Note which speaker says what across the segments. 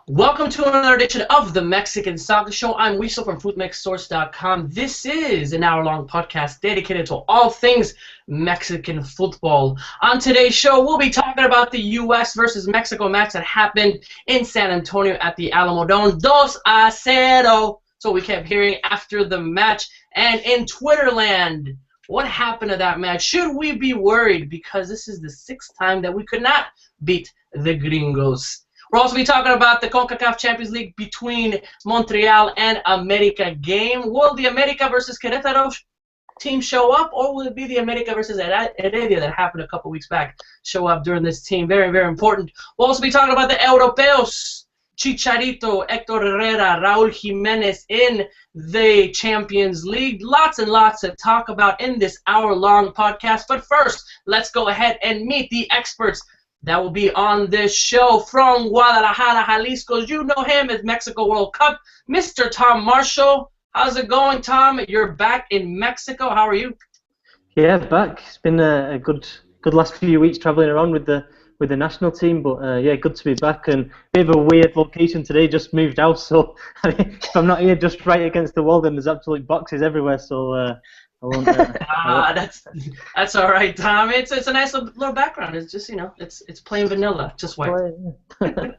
Speaker 1: Welcome to another edition of the Mexican Soccer Show. I'm Wiesel from FoodMexSource.com. This is an hour-long podcast dedicated to all things Mexican football. On today's show, we'll be talking about the U.S. versus Mexico match that happened in San Antonio at the Alamodome. 2-0. So we kept hearing after the match. And in Twitterland, what happened to that match? Should we be worried? Because this is the sixth time that we could not beat the Gringos. We'll also be talking about the Concachampionship Champions League between Montreal and America game. Will the America versus Querétaro team show up, or will it be the America versus Heredia that happened a couple weeks back show up during this team? Very, very important. We'll also be talking about the Europeos, Chicharito, Héctor Herrera, Raúl Jiménez in the Champions League. Lots and lots to talk about in this hour-long podcast. But first, let's go ahead and meet the experts that will be on this show from Guadalajara, Jalisco. You know him as Mexico World Cup, Mr. Tom Marshall. How's it going, Tom? You're back in Mexico. How are you?
Speaker 2: Yeah, back. It's been a good last few weeks traveling around with the national team, but yeah, good to be back. And a bit of a weird location today. Just moved house, so I mean, if I'm not here just right against the wall, then there's absolute boxes everywhere. So. I won't,
Speaker 1: that's all right, Tom. It's a nice little background. It's just, it's plain vanilla, just white. All right,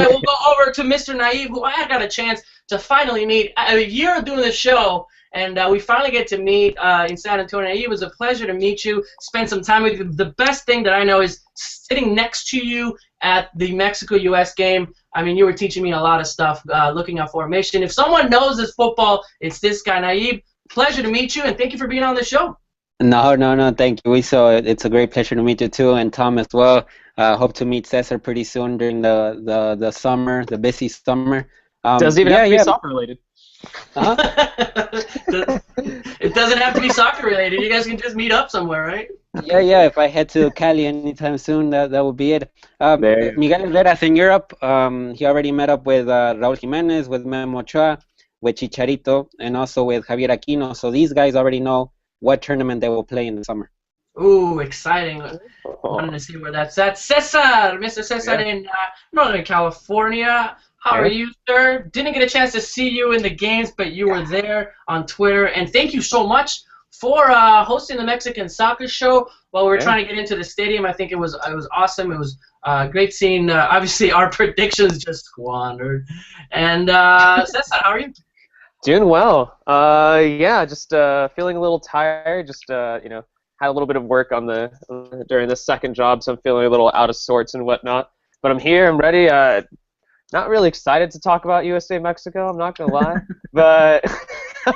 Speaker 1: we'll go over to Mr. Naive, who I got a chance to finally meet. A year of doing this show, and we finally get to meet in San Antonio. Naive, it was a pleasure to meet you, spend some time with you. The best thing that I know is sitting next to you at the Mexico-U.S. game. I mean, you were teaching me a lot of stuff, looking at formation. If someone knows this football, it's this guy, Naive. Pleasure to meet you, and thank you for being on the show.
Speaker 3: No, thank you. It's a great pleasure to meet you too, and Tom as well. Hope to meet Cesar pretty soon during the summer, the busy summer.
Speaker 4: Doesn't even have to be soccer related.
Speaker 1: It doesn't have to be soccer related. You guys can just meet up somewhere, right?
Speaker 3: Yeah. If I head to Cali anytime soon, that would be it. Miguel Herrera's in Europe. He already met up with Raúl Jiménez, with Memo Ochoa, with Chicharito, and also with Javier Aquino. So these guys already know what tournament they will play in the summer.
Speaker 1: Ooh, exciting. I wanted to see where that's at. Cesar, Mr. Cesar in Northern California. How are you, sir? Didn't get a chance to see you in the games, but you were there on Twitter. And thank you so much for hosting the Mexican Soccer Show while we were trying to get into the stadium. I think it was awesome. It was great seeing, obviously, our predictions just squandered. And Cesar, how are you?
Speaker 4: Doing well. Yeah, just feeling a little tired. Just had a little bit of work during the second job, so I'm feeling a little out of sorts and whatnot. But I'm here. I'm ready. Not really excited to talk about USA Mexico. I'm not gonna lie, but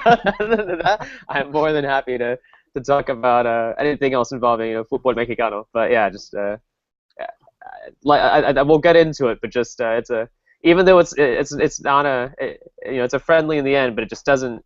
Speaker 4: other than that, I'm more than happy to talk about anything else involving football mexicano. But yeah, just I will get into it. But just even though it's not it's a friendly in the end, but it just doesn't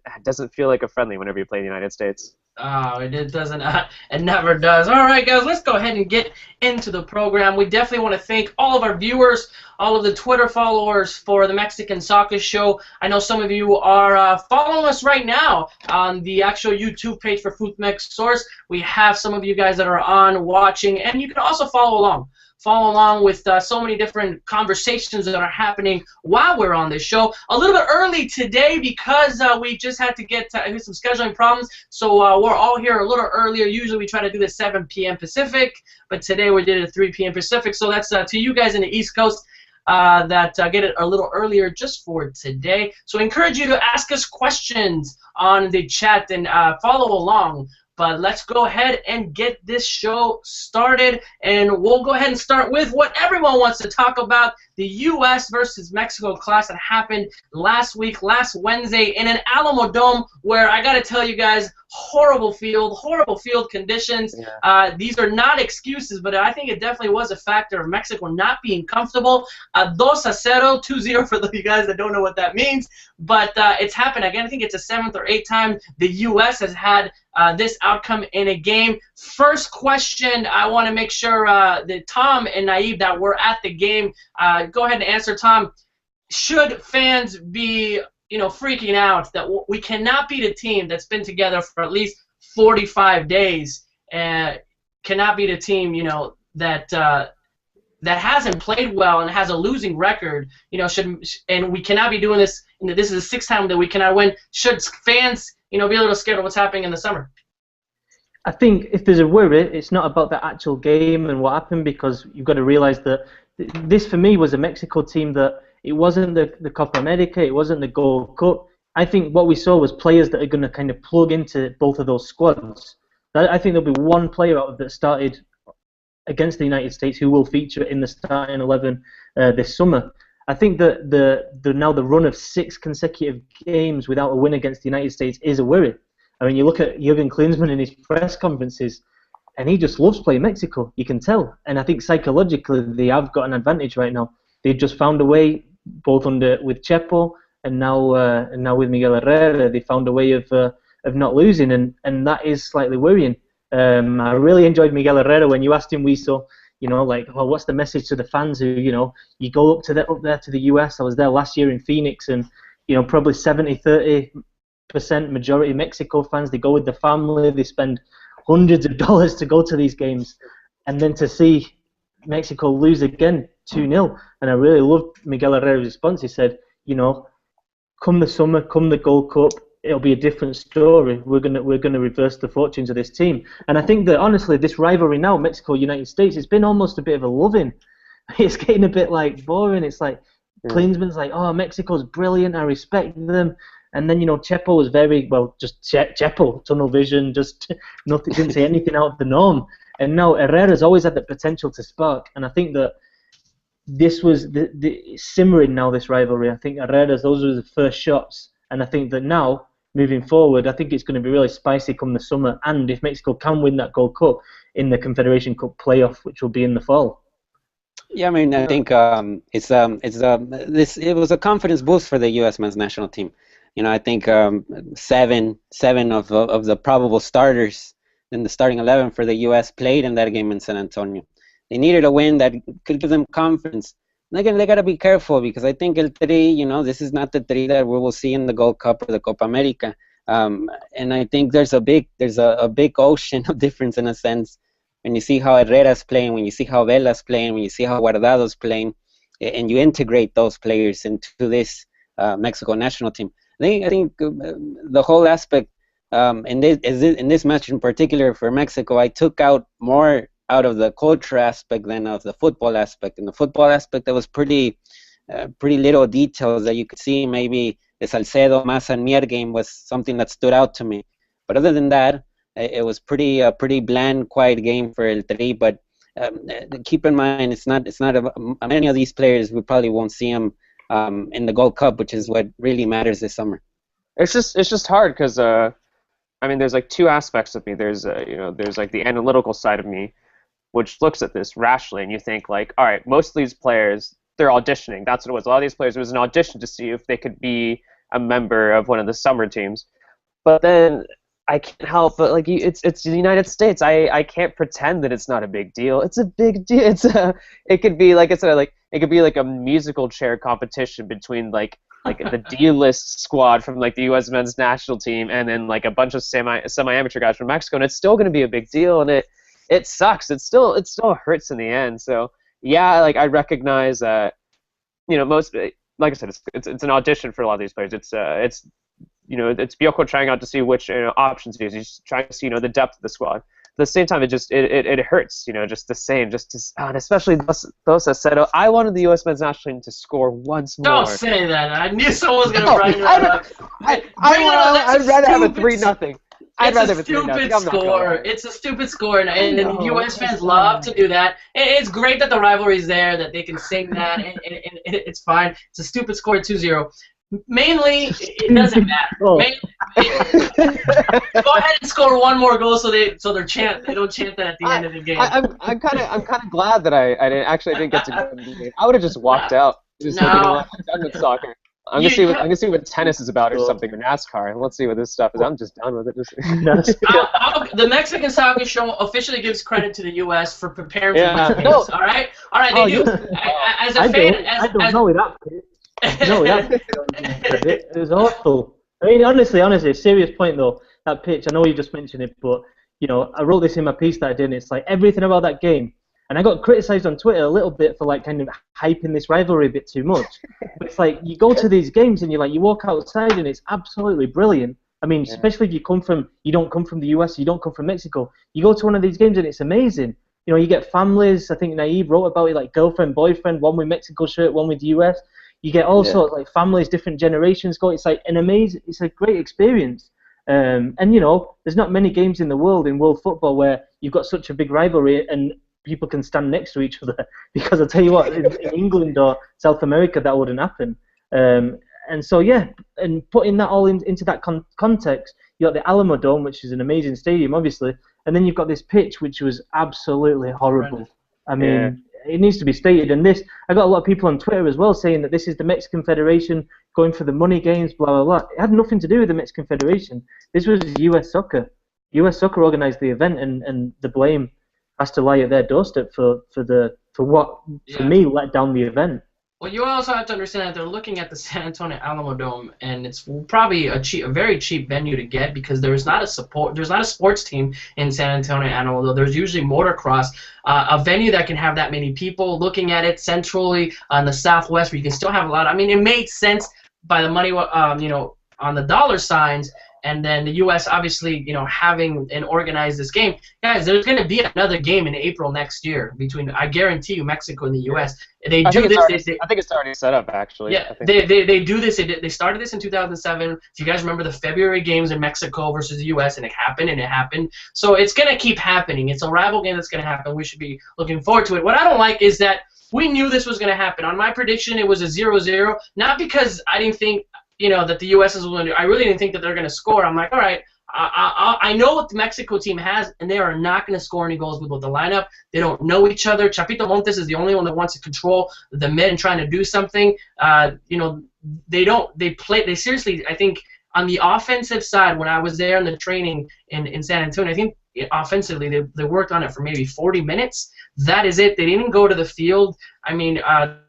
Speaker 4: feel like a friendly whenever you play in the United States.
Speaker 1: Oh, it doesn't. It never does. All right, guys, let's go ahead and get into the program. We definitely want to thank all of our viewers, all of the Twitter followers for the Mexican Soccer Show. I know some of you are following us right now on the actual YouTube page for FoodMex Source. We have some of you guys that are on watching, and you can also follow along. Follow along with so many different conversations that are happening while we're on this show. A little bit early today because we just had to get some scheduling problems, so we're all here a little earlier. Usually we try to do this 7 p.m. Pacific, but today we did it at 3 p.m. Pacific, so that's to you guys in the East Coast that get it a little earlier just for today. So I encourage you to ask us questions on the chat and follow along. But let's go ahead and get this show started, and we'll go ahead and start with what everyone wants to talk about, the U.S. versus Mexico clash that happened last Wednesday in an Alamodome where I got to tell you guys, horrible field conditions. Yeah. These are not excuses, but I think it definitely was a factor of Mexico not being comfortable. 2-0, 2-0 for you guys that don't know what that means, but it's happened again. I think it's the 7th or 8th time the U.S. has had this outcome in a game. First question, I want to make sure that Tom and Naive that were at the game, go ahead and answer. Tom, should fans be freaking out that we cannot beat a team that's been together for at least 45 days, cannot beat a team, that that hasn't played well and has a losing record, and we cannot be doing this. This is the sixth time that we cannot win. Should fans, be a little scared of what's happening in the summer?
Speaker 2: I think if there's a worry, it's not about the actual game and what happened, because you've got to realize that this, for me, was a Mexico team that it wasn't the Copa America, it wasn't the Gold Cup. I think what we saw was players that are going to kind of plug into both of those squads. I think there'll be one player out of that started against the United States who will feature in the starting 11 this summer. I think that now the run of 6 consecutive games without a win against the United States is a worry. I mean, you look at Jurgen Klinsmann in his press conferences, and he just loves playing Mexico. You can tell. And I think psychologically they have got an advantage right now. They've just found a way, both with Chepo and now with Miguel Herrera. They found a way of not losing, and that is slightly worrying. I really enjoyed Miguel Herrera when you asked him, what's the message to the fans who, you go up there to the US. I was there last year in Phoenix, and, probably 70-30% majority Mexico fans. They go with the family. They spend hundreds of dollars to go to these games, and then to see Mexico lose again 2-0. And I really loved Miguel Herrera's response. He said, come the summer, come the Gold Cup, it'll be a different story. We're gonna reverse the fortunes of this team. And I think that honestly, this rivalry now, Mexico United States, it's been almost a bit of a loving. It's getting a bit boring. It's like Klinsmann's like, oh, Mexico's brilliant, I respect them. And then Chepo was very just Chepo, tunnel vision, just nothing, didn't say anything out of the norm. And now Herrera's always had the potential to spark. And I think that this was the simmering now, this rivalry. I think Herrera's, those were the first shots. And I think that now, moving forward, I think it's going to be really spicy come the summer. And if Mexico can win that Gold Cup in the Confederation Cup playoff, which will be in the fall.
Speaker 3: Yeah, I mean, I think it was a confidence boost for the U.S. men's national team. I think seven of the probable starters in the starting 11 for the U.S. played in that game in San Antonio. They needed a win that could give them confidence. And again, they got to be careful, because I think El Tri, this is not the Tri that we will see in the Gold Cup or the Copa America. And I think there's a big ocean of difference in a sense when you see how Herrera's playing, when you see how Vela's playing, when you see how Guardado's playing, and you integrate those players into this Mexico national team. I think the whole aspect in this match in particular for Mexico, I took out more out of the culture aspect than of the football aspect. In the football aspect, there was pretty little details that you could see. Maybe the Salcedo, Maza, and Mier game was something that stood out to me. But other than that, it was pretty bland, quiet game for El Tri. But keep in mind, it's not many of these players, we probably won't see them in the Gold Cup, which is what really matters this summer.
Speaker 4: It's just hard because there's like two aspects of me. There's like the analytical side of me, which looks at this rationally, and you think like, all right, most of these players, they're auditioning. That's what it was. A lot of these players, it was an audition to see if they could be a member of one of the summer teams. But then I can't help but it's the United States. I can't pretend that it's not a big deal. It's a big deal. It could be like a musical chair competition between like the D-list squad from like the U.S. men's national team and then like a bunch of semi-amateur guys from Mexico, and it's still going to be a big deal, and it sucks. It still hurts in the end. So yeah, like I recognize that most, like I said, it's an audition for a lot of these players. It's Bielko trying out to see which options he is. He's trying to see the depth of the squad. At the same time, it hurts, just the same, and especially Dos Cero. I wanted the U.S. men's national team to score once more.
Speaker 1: Don't say that. I knew someone was gonna bring that up.
Speaker 4: I'd rather have a 3-0.
Speaker 1: It's a stupid score. It's a stupid score, and U.S. fans love to do that. It's great that the rivalry's there, that they can sing that, and it's fine. It's a stupid score, 2-0. Mainly, it doesn't matter. Go ahead and score one more goal so they don't chant that at the end of the game.
Speaker 4: I'm kind of glad that I didn't get to go to the game. I would have just walked out. Like, I'm done with soccer. I'm gonna see what tennis is about or something, or NASCAR. Let's see what this stuff is. I'm just done with it.
Speaker 1: The Mexican Soccer Show officially gives credit to the U.S. for preparing for the games. All right, they do. As a fan,
Speaker 2: I don't know that. No, it was awful. I mean, honestly, serious point though. That pitch, I know you just mentioned it, but I wrote this in my piece that I did. And it's like everything about that game. And I got criticised on Twitter a little bit for like kind of hyping this rivalry a bit too much. But it's like you go to these games and you walk outside and it's absolutely brilliant. I mean, especially if you don't come from the US, you don't come from Mexico. You go to one of these games and it's amazing. You know, you get families. I think Naive wrote about it, like girlfriend, boyfriend, one with Mexico shirt, one with the US. You get all sorts, like families, different generations go. It's like it's a great experience. And you know, there's not many games in the world in world football where you've got such a big rivalry and people can stand next to each other, because I'll tell you what, in England or South America that wouldn't happen. And so and putting that all into that context, you got the Alamo Dome, which is an amazing stadium, obviously, and then you've got this pitch, which was absolutely horrible. I mean, it needs to be stated. And I got a lot of people on Twitter as well saying that this is the Mexican Federation going for the money games, blah blah blah. It had nothing to do with the Mexican Federation. This was U.S. Soccer. U.S. Soccer organised the event, and the blame has to lie at their doorstep for what for me let down the event.
Speaker 1: Well, you also have to understand that they're looking at the San Antonio Alamo Dome, and it's probably a very cheap venue to get, because there's not a sports team in San Antonio Alamo Dome. There's usually motocross, a venue that can have that many people looking at it centrally in the Southwest, where you can still have a lot. I mean, it made sense by the money, you know, on the dollar signs. And then the U.S. obviously, you know, having and organize this game. Guys, there's going to be another game in April next year between, I guarantee you, Mexico and the U.S. They do this.
Speaker 4: I think it's already set up, actually.
Speaker 1: Yeah, they do this. They started this in 2007. If you guys remember the February games in Mexico versus the U.S., and it happened. So it's going to keep happening. It's a rival game that's going to happen. We should be looking forward to it. What I don't like is that we knew this was going to happen. On my prediction, it was a 0-0, not because I didn't think, you know, that the U.S. is going to. I really didn't think that they're going to score. I'm like, all right, I know what the Mexico team has, and they are not going to score any goals with the lineup. They don't know each other. Chapito Montes is the only one that wants to control the mid and trying to do something. You know, they seriously, I think, on the offensive side, when I was there in the training in San Antonio, I think offensively they worked on it for maybe 40 minutes. That is it. They didn't go to the field. I mean,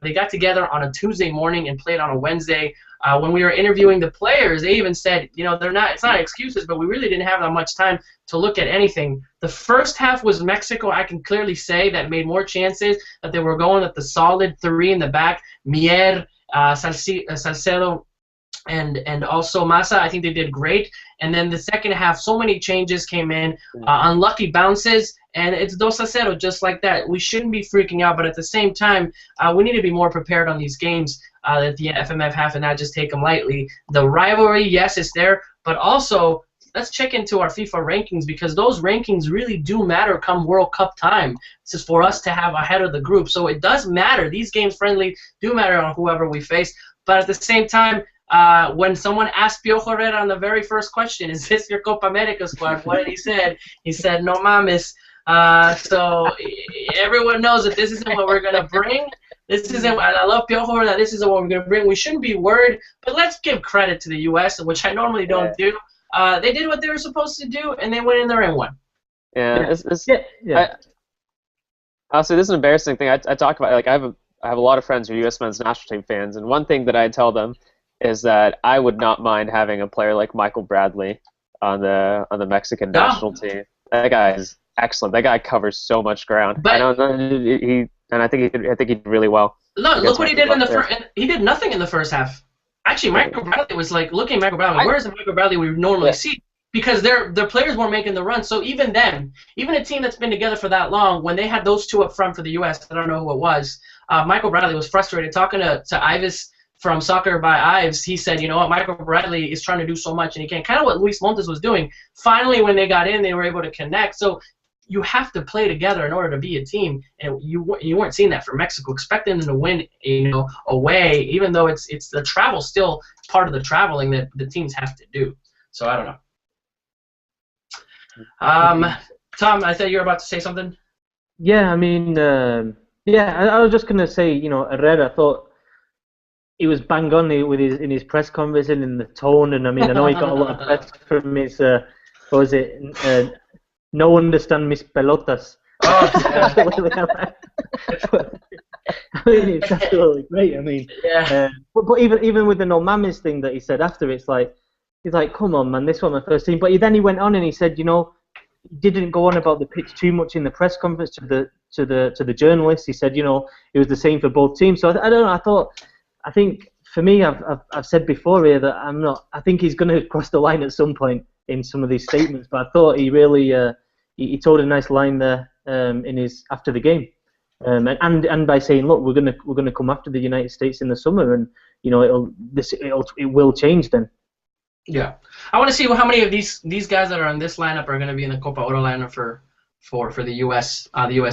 Speaker 1: they got together on a Tuesday morning and played on a Wednesday. When we were interviewing the players, they even said, you know, it's not excuses, but we really didn't have that much time to look at anything. The first half was Mexico, I can clearly say, that made more chances, that they were going at the solid three in the back, Mier, Salcedo, and also Massa. I think they did great. And then the second half, so many changes came in, unlucky bounces, and it's 2-0 just like that. We shouldn't be freaking out, but at the same time, we need to be more prepared on these games that the FMF have and not just take them lightly. The rivalry, yes, is there, but also let's check into our FIFA rankings, because those rankings really do matter come World Cup time. This is for us to have ahead of the group, so it does matter. These games friendly do matter on whoever we face, but at the same time, when someone asked Piojo Herrera on the very first question, is this your Copa America squad? What did he say? He said, no mames. So everyone knows that this isn't what we're going to bring. This isn't. I love Piojo Herrera. This isn't what we're going to bring. We shouldn't be worried, but let's give credit to the U.S., which I normally don't do. They did what they were supposed to do, and they went in there and won.
Speaker 4: Honestly, this is an embarrassing thing. I talk about, like, I have a lot of friends who are U.S. men's national team fans, and one thing that I tell them is that I would not mind having a player like Michael Bradley on the Mexican national team. That guy is excellent. That guy covers so much ground.
Speaker 1: But
Speaker 4: I think he did really well.
Speaker 1: Look what he did in the first. He did nothing in the first half. Actually, Michael Bradley was like, looking at Michael Bradley, where is the Michael Bradley we normally see? Because their players weren't making the run. So even then, even a team that's been together for that long, when they had those two up front for the U.S., I don't know who it was, Michael Bradley was frustrated. Talking to Ives from Soccer by Ives, he said, you know what, Michael Bradley is trying to do so much and he can't. Kind of what Luis Montes was doing. Finally, when they got in, they were able to connect. So you have to play together in order to be a team, and you weren't seeing that for Mexico. Expecting them to win, away, even though it's the travel still part of the traveling that the teams have to do. So I don't know. Tom, I thought you were about to say something.
Speaker 2: Yeah, I mean, I was just gonna say, Herrera, I thought he was bang on in his press conference and in the tone, and I mean, I know he got a lot of press from his, what was it? No understand mis pelotas.
Speaker 1: Oh,
Speaker 2: I mean, it's absolutely great. I mean, but even with the no mames thing that he said after, it's like, he's like, come on, man, this was my first team. But then he went on and he said, didn't go on about the pitch too much in the press conference to the journalists. He said, it was the same for both teams. So I don't know. I think for me, I've said before here that I think he's going to cross the line at some point in some of these statements. But I thought he really he told a nice line there in his after the game, and by saying, look, we're gonna come after the United States in the summer, and it will change then.
Speaker 1: Yeah, I want to see how many of these guys that are on this lineup are going to be in the Copa Oro lineup for the U.S.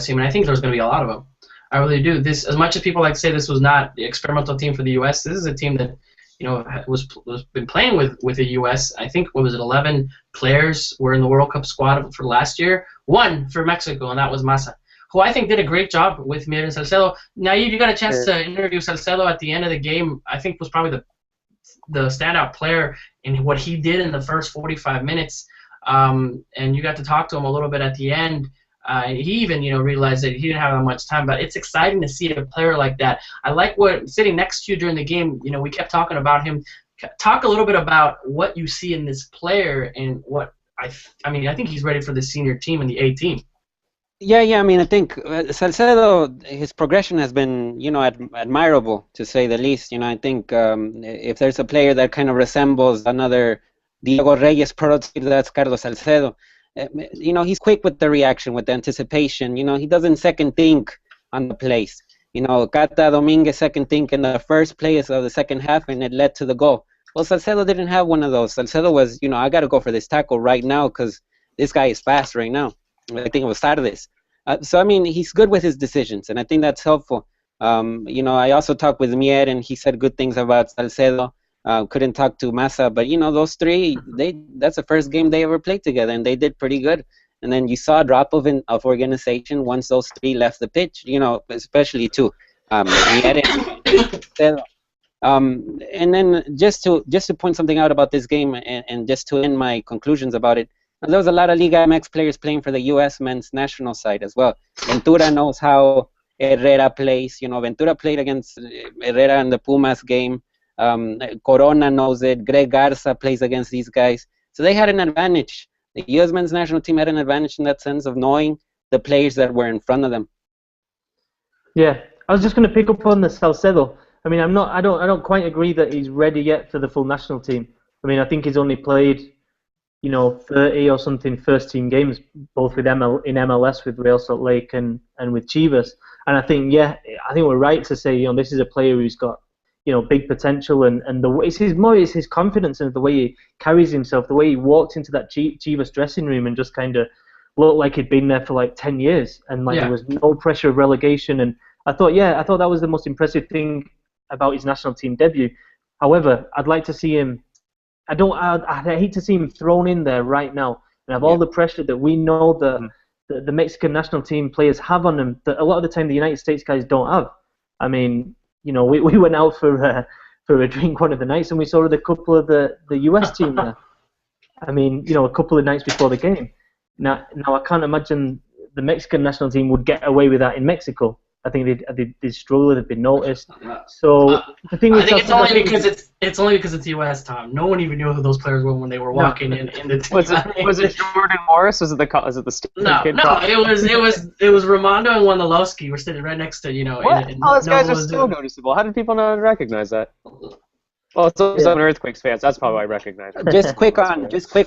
Speaker 1: Team, and I think there's going to be a lot of them. I really do. This, as much as people like to say this was not the experimental team for the U.S., this is a team that was been playing with the U.S. I think 11 players were in the World Cup squad for last year. One for Mexico, and that was Massa, who I think did a great job with Mir and Salcedo. Naive, you got a chance to interview Salcedo at the end of the game. I think was probably the standout player in what he did in the first 45 minutes. And you got to talk to him a little bit at the end. He even realized that he didn't have that much time, but it's exciting to see a player like that. I like what sitting next to you during the game. We kept talking about him. Talk a little bit about what you see in this player and what I think he's ready for the senior team and the A team.
Speaker 3: Yeah. I mean, I think Salcedo, his progression has been, admirable to say the least. I think if there's a player that kind of resembles another Diego Reyes prototype, that's Carlos Salcedo. He's quick with the reaction, with the anticipation. He doesn't second think on the plays. Cata Dominguez second think in the first plays of the second half, and it led to the goal. Well, Salcedo didn't have one of those. Salcedo was, I got to go for this tackle right now because this guy is fast right now. I think it was Tardes. So, I mean, he's good with his decisions, and I think that's helpful. I also talked with Mier, and he said good things about Salcedo. Couldn't talk to Massa, but, those three, that's the first game they ever played together, and they did pretty good. And then you saw a drop of organization once those three left the pitch, especially two, Mier and Salcedo. And then just to point something out about this game and just to end my conclusions about it, there was a lot of Liga MX players playing for the U.S. men's national side as well. Ventura knows how Herrera plays. Ventura played against Herrera in the Pumas game. Corona knows it. Greg Garza plays against these guys. So they had an advantage. The U.S. men's national team had an advantage in that sense of knowing the players that were in front of them.
Speaker 2: Yeah, I was just going to pick up on the Salcedo. I mean, I don't quite agree that he's ready yet for the full national team. I mean, I think he's only played 30 or something first team games, both in MLS with Real Salt Lake and with Chivas. And I think we're right to say, this is a player who's got, big potential, and it's his confidence and the way he carries himself, the way he walked into that Chivas dressing room and just kind of looked like he'd been there for like 10 years, and there was no pressure of relegation. And I thought that was the most impressive thing about his national team debut. However, I'd like to see him. I hate to see him thrown in there right now and have all the pressure that we know the Mexican national team players have on them that a lot of the time the United States guys don't have. I mean, we went out for a drink one of the nights and we saw a couple of the US team there. I mean, a couple of nights before the game. Now I can't imagine the Mexican national team would get away with that in Mexico. I think they'd struggle, they'd be noticed. So the thing
Speaker 1: I think it's only because it's U.S. Tom. No one even knew who those players were when they were walking in the team.
Speaker 4: Was it Jordan Morris? Was it the Steve kid?
Speaker 1: No, it was Ramondo and Wondolowski. We're sitting right next to
Speaker 4: What? Those guys are so noticeable. How did people not recognize that? Well, it's an Earthquakes fans. That's probably why I recognize it.
Speaker 3: Just quick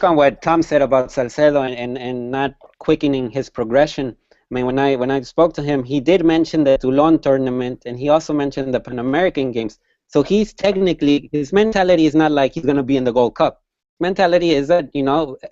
Speaker 3: on what Tom said about Salcedo and not quickening his progression. I mean, when I spoke to him, he did mention the Toulon tournament, and he also mentioned the Pan American Games. So he's technically, his mentality is not like he's going to be in the Gold Cup. Mentality is that,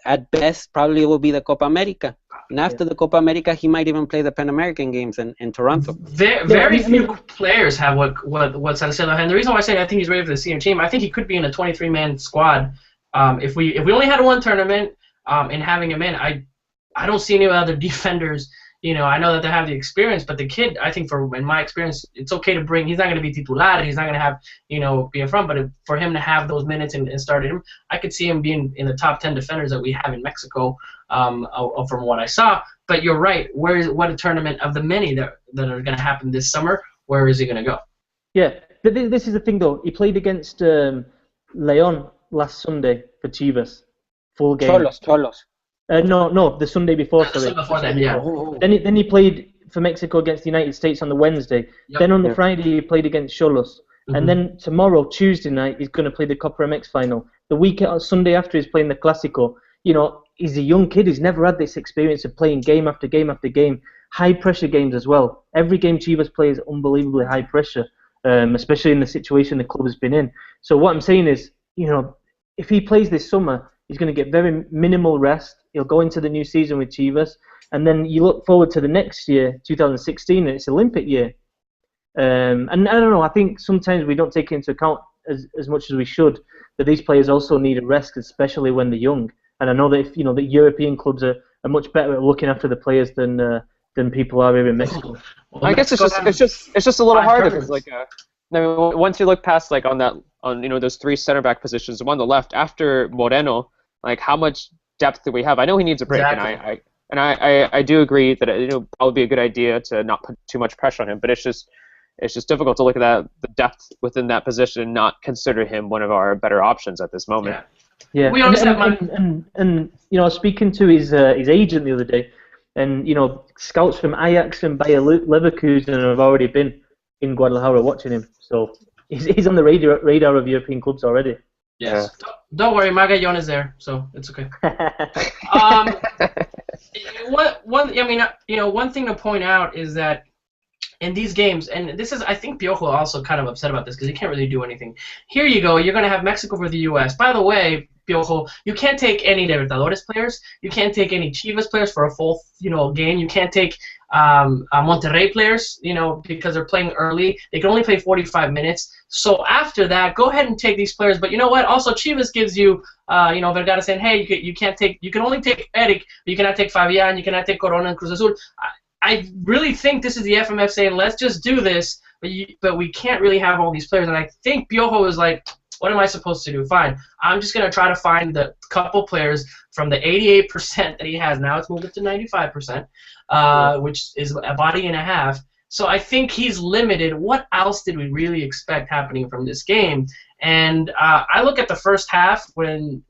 Speaker 3: at best, probably it will be the Copa America. And after the Copa America, he might even play the Pan American Games in Toronto.
Speaker 1: Very few players have what Salcedo had. And the reason why I say I think he's ready for the senior team, I think he could be in a 23-man squad. If we only had one tournament and having him in, I don't see any other defenders. I know that they have the experience, but the kid, I think, in my experience, it's okay to bring. He's not going to be titular. He's not going to have, be in front. But for him to have those minutes and start him, I could see him being in the top 10 defenders that we have in Mexico, from what I saw. But you're right. What a tournament of the many that are going to happen this summer? Where is he going to go?
Speaker 2: Yeah, this is the thing though. He played against Leon last Sunday for Chivas, full game.
Speaker 3: Cholos.
Speaker 2: No, the Sunday before.
Speaker 1: The Sunday before then, yeah.
Speaker 2: Then he played for Mexico against the United States on the Wednesday.
Speaker 1: Yep.
Speaker 2: Then on the Friday he played against Cholos.
Speaker 1: Mm-hmm.
Speaker 2: And then tomorrow, Tuesday night, he's going to play the Copa MX final. The week Sunday after, he's playing the Clásico. You know, he's a young kid. He's never had this experience of playing game after game after game. High pressure games as well. Every game Chivas plays is unbelievably high pressure, especially in the situation the club has been in. So what I'm saying is, you know, if he plays this summer, he's going to get very minimal rest. He'll go into the new season with Chivas. And then you look forward to the next year, 2016, and it's Olympic year. And I don't know, I think sometimes we don't take into account as much as we should that these players also need a rest, especially when they're young. And I know that the European clubs are much better at looking after the players than people are here in Mexico.
Speaker 4: Well, I guess it's just a little harder because once you look past on those three center back positions, the one on the left after Moreno, like how much depth do we have? I know he needs a break, exactly. and I do agree that it'll probably be a good idea to not put too much pressure on him, but it's just difficult to look at the depth within that position and not consider him one of our better options at this moment.
Speaker 2: Yeah. We understand. And speaking to his agent the other day, and scouts from Ajax and Bayer Leverkusen have already been in Guadalajara watching him, so he's on the radar of European clubs already.
Speaker 1: Yes. Yeah. Don't worry, Magallon is there, so it's okay. One thing to point out is that in these games, and this is, I think Piojo also kind of upset about this because he can't really do anything. Here you go, you're going to have Mexico for the U.S. By the way, Piojo, you can't take any Libertadores players, you can't take any Chivas players for a full, game, you can't take Monterrey players, because they're playing early. They can only play 45 minutes. So after that, go ahead and take these players. But you know what? Also, Chivas gives you, Vergara saying, hey, you can only take Eric, but you cannot take Fabian, you cannot take Corona and Cruz Azul. I really think this is the FMF saying, let's just do this, but we can't really have all these players. And I think Piojo is like, what am I supposed to do? Fine, I'm just going to try to find the couple players from the 88% that he has. Now it's moved up to 95%, which is a body and a half. So I think he's limited. What else did we really expect happening from this game? And I look at the first half when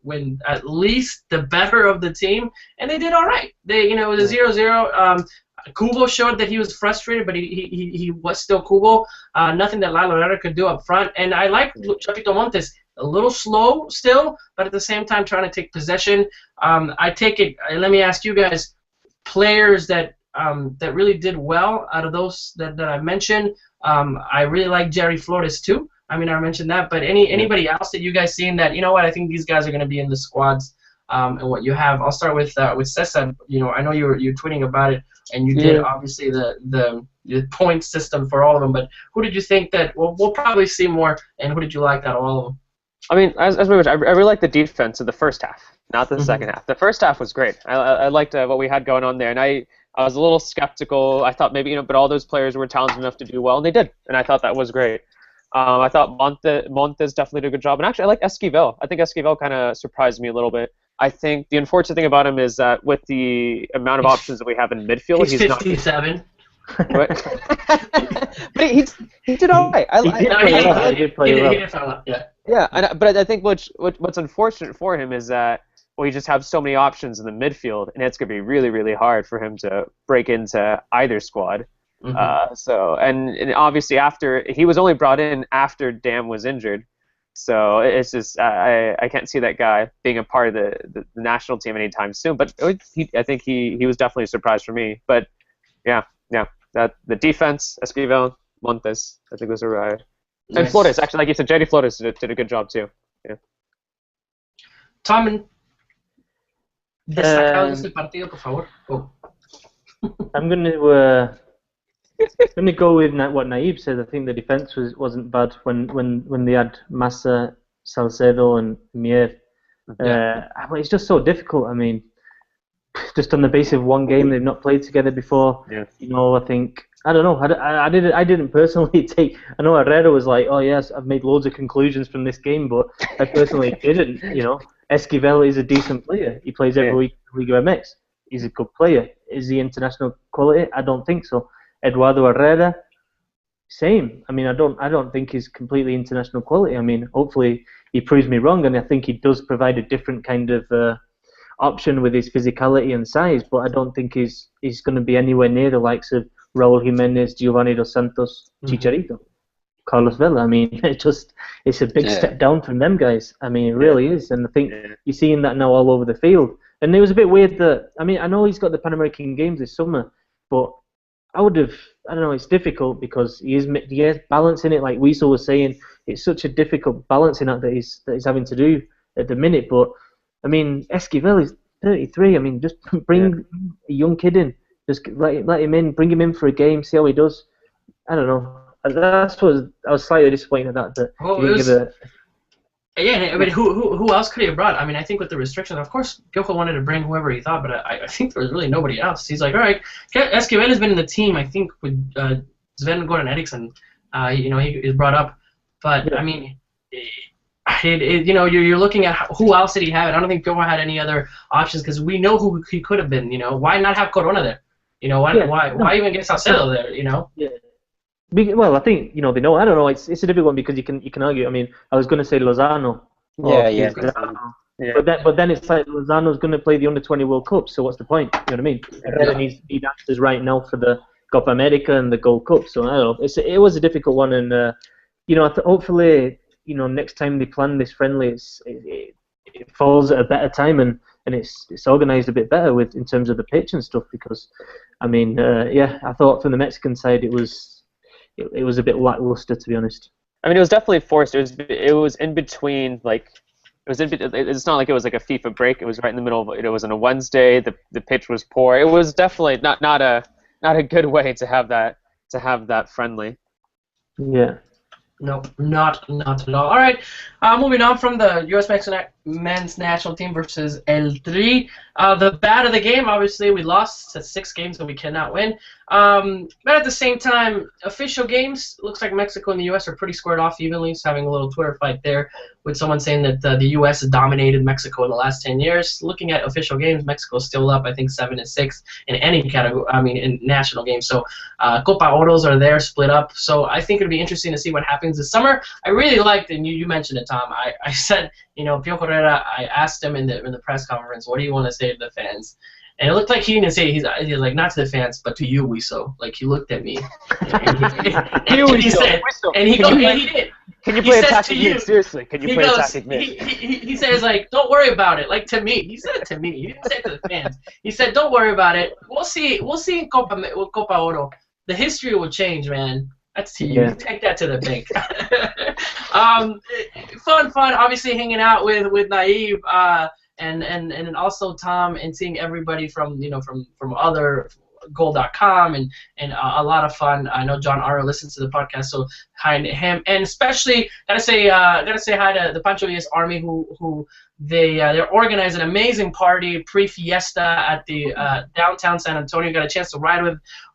Speaker 1: at least the better of the team, and they did all right. It was a 0-0. Kubo showed that he was frustrated, but he was still Kubo. Nothing that Lalo Herrera could do up front. And I like Chapito Montes, a little slow still, but at the same time trying to take possession. I take it. Let me ask you guys, players that really did well out of those that I mentioned. I really like Jerry Flores too. I mean, I mentioned that, but anybody else that you guys seen that, I think these guys are going to be in the squads. And what you have, I'll start with Cesar. I know you're tweeting about it, and you did obviously the point system for all of them. But who did you think that we'll probably see more, and who did you like out of all of them?
Speaker 4: I mean, as we mentioned, I really liked the defense of the first half, not the second half. The first half was great. I liked what we had going on there, and I was a little skeptical. I thought maybe but all those players were talented enough to do well, and they did, and I thought that was great. I thought Montes definitely did a good job, and actually I like Esquivel. I think Esquivel kind of surprised me a little bit. I think the unfortunate thing about him is that with the amount of options that we have in midfield, he's
Speaker 1: 57.
Speaker 4: But he did all right. He did play well. Yeah, but I think what's unfortunate for him is that we just have so many options in the midfield, and it's going to be really, really hard for him to break into either squad. And obviously he was only brought in after Dam was injured. So it's just I can't see that guy being a part of the national team anytime soon. But I think he was definitely a surprise for me. But yeah, that the defense, Esquivel, Montes, I think those are right. And Flores, actually, like you said, Jerry Flores did a good job too. Yeah.
Speaker 1: Tom, destacados del partido, por favor.
Speaker 2: I'm going to go with what Naib said. I think the defense wasn't bad when they had Massa, Salcedo, and Mier. It's just so difficult. I mean, just on the basis of one game, they've not played together before.
Speaker 4: Yeah.
Speaker 2: I think I don't know. I didn't personally take. I know Herrera was like, oh yes, I've made loads of conclusions from this game, but I personally didn't. Esquivel is a decent player. He plays every week in Liga MX. He's a good player. Is he international quality? I don't think so. Eduardo Herrera, same. I mean, I don't think he's completely international quality. I mean, hopefully he proves me wrong, and I think he does provide a different kind of option with his physicality and size, but I don't think he's going to be anywhere near the likes of Raúl Jiménez, Giovanni Dos Santos, Chicharito, Carlos Vela. I mean, it's a big step down from them guys. I mean, it really is, and I think you're seeing that now all over the field. And it was a bit weird that, I mean, I know he's got the Pan American Games this summer, but I don't know, it's difficult because he is balancing it, like Wiesel was saying. It's such a difficult balancing act that he's having to do at the minute. But, I mean, Esquivel is 33. I mean, just bring a young kid in. Just let him in, bring him in for a game, see how he does. I don't know. That's what I was slightly disappointed at that. He didn't give a...
Speaker 1: Yeah, I mean, who else could he have brought? I mean, I think with the restrictions, of course, Piojo wanted to bring whoever he thought, but I think there was really nobody else. He's like, all right, Esquivel has been in the team, I think, with Sven-Goran Eriksson. He is brought up, but I mean, you're looking at who else did he have? I don't think Piojo had any other options because we know who he could have been. Why not have Corona there? Why even get Salcedo there? Yeah.
Speaker 2: Well, I think they know. I don't know. It's a difficult one because you can argue. I mean, I was going to say Lozano. But then it's like Lozano's going to play the Under-20 World Cup. So what's the point? You know what I mean? Herrera needs answers right now for the Copa America and the Gold Cup. So I don't know. It was a difficult one, and hopefully next time they plan this friendly, it falls at a better time and it's organised a bit better in terms of the pitch and stuff. Because I mean, I thought from the Mexican side it was a bit lackluster, to be honest.
Speaker 4: I mean, it was definitely forced. It was in between, like, it's not like it was like a FIFA break. It was right in the middle of it. It was on a Wednesday. The pitch was poor. It was definitely not a good way to have that friendly.
Speaker 2: Yeah.
Speaker 1: No, not at all. All right, moving on from the U.S. men's national team versus El Tri. The bad of the game, obviously, we lost to 6 games and we cannot win. But at the same time, official games, looks like Mexico and the U.S. are pretty squared off evenly. So having a little Twitter fight there with someone saying that the U.S. has dominated Mexico in the last 10 years. Looking at official games, Mexico's still up, I think, 7-6 in any category. I mean, in national games. So Copa Oros are there, split up. So I think it'll be interesting to see what happens this summer. I really liked, and you mentioned it, Tom. I said, Piojo Herrera, I asked him in the press conference, what do you want to say to the fans? And it looked like he didn't say, he's like, not to the fans, but to you, Wiso. Like, he looked at me. And he said, and he did.
Speaker 4: Can you play attacking mid? Seriously, can you play attacking mid?
Speaker 1: He says, like, don't worry about it. Like, to me. He said it to me. He didn't say it to the fans. He said, don't worry about it. We'll see in Copa Oro. The history will change, man. That's to you. Take that to the bank. Fun. Obviously, hanging out with Naive and also Tom, and seeing everybody from other goal.com and a lot of fun. I know John Aro listens to the podcast, so hi to him, and especially gotta say hi to the Pancho Villas Army who they're organizing an amazing party pre-fiesta at the downtown San Antonio. Got a chance to ride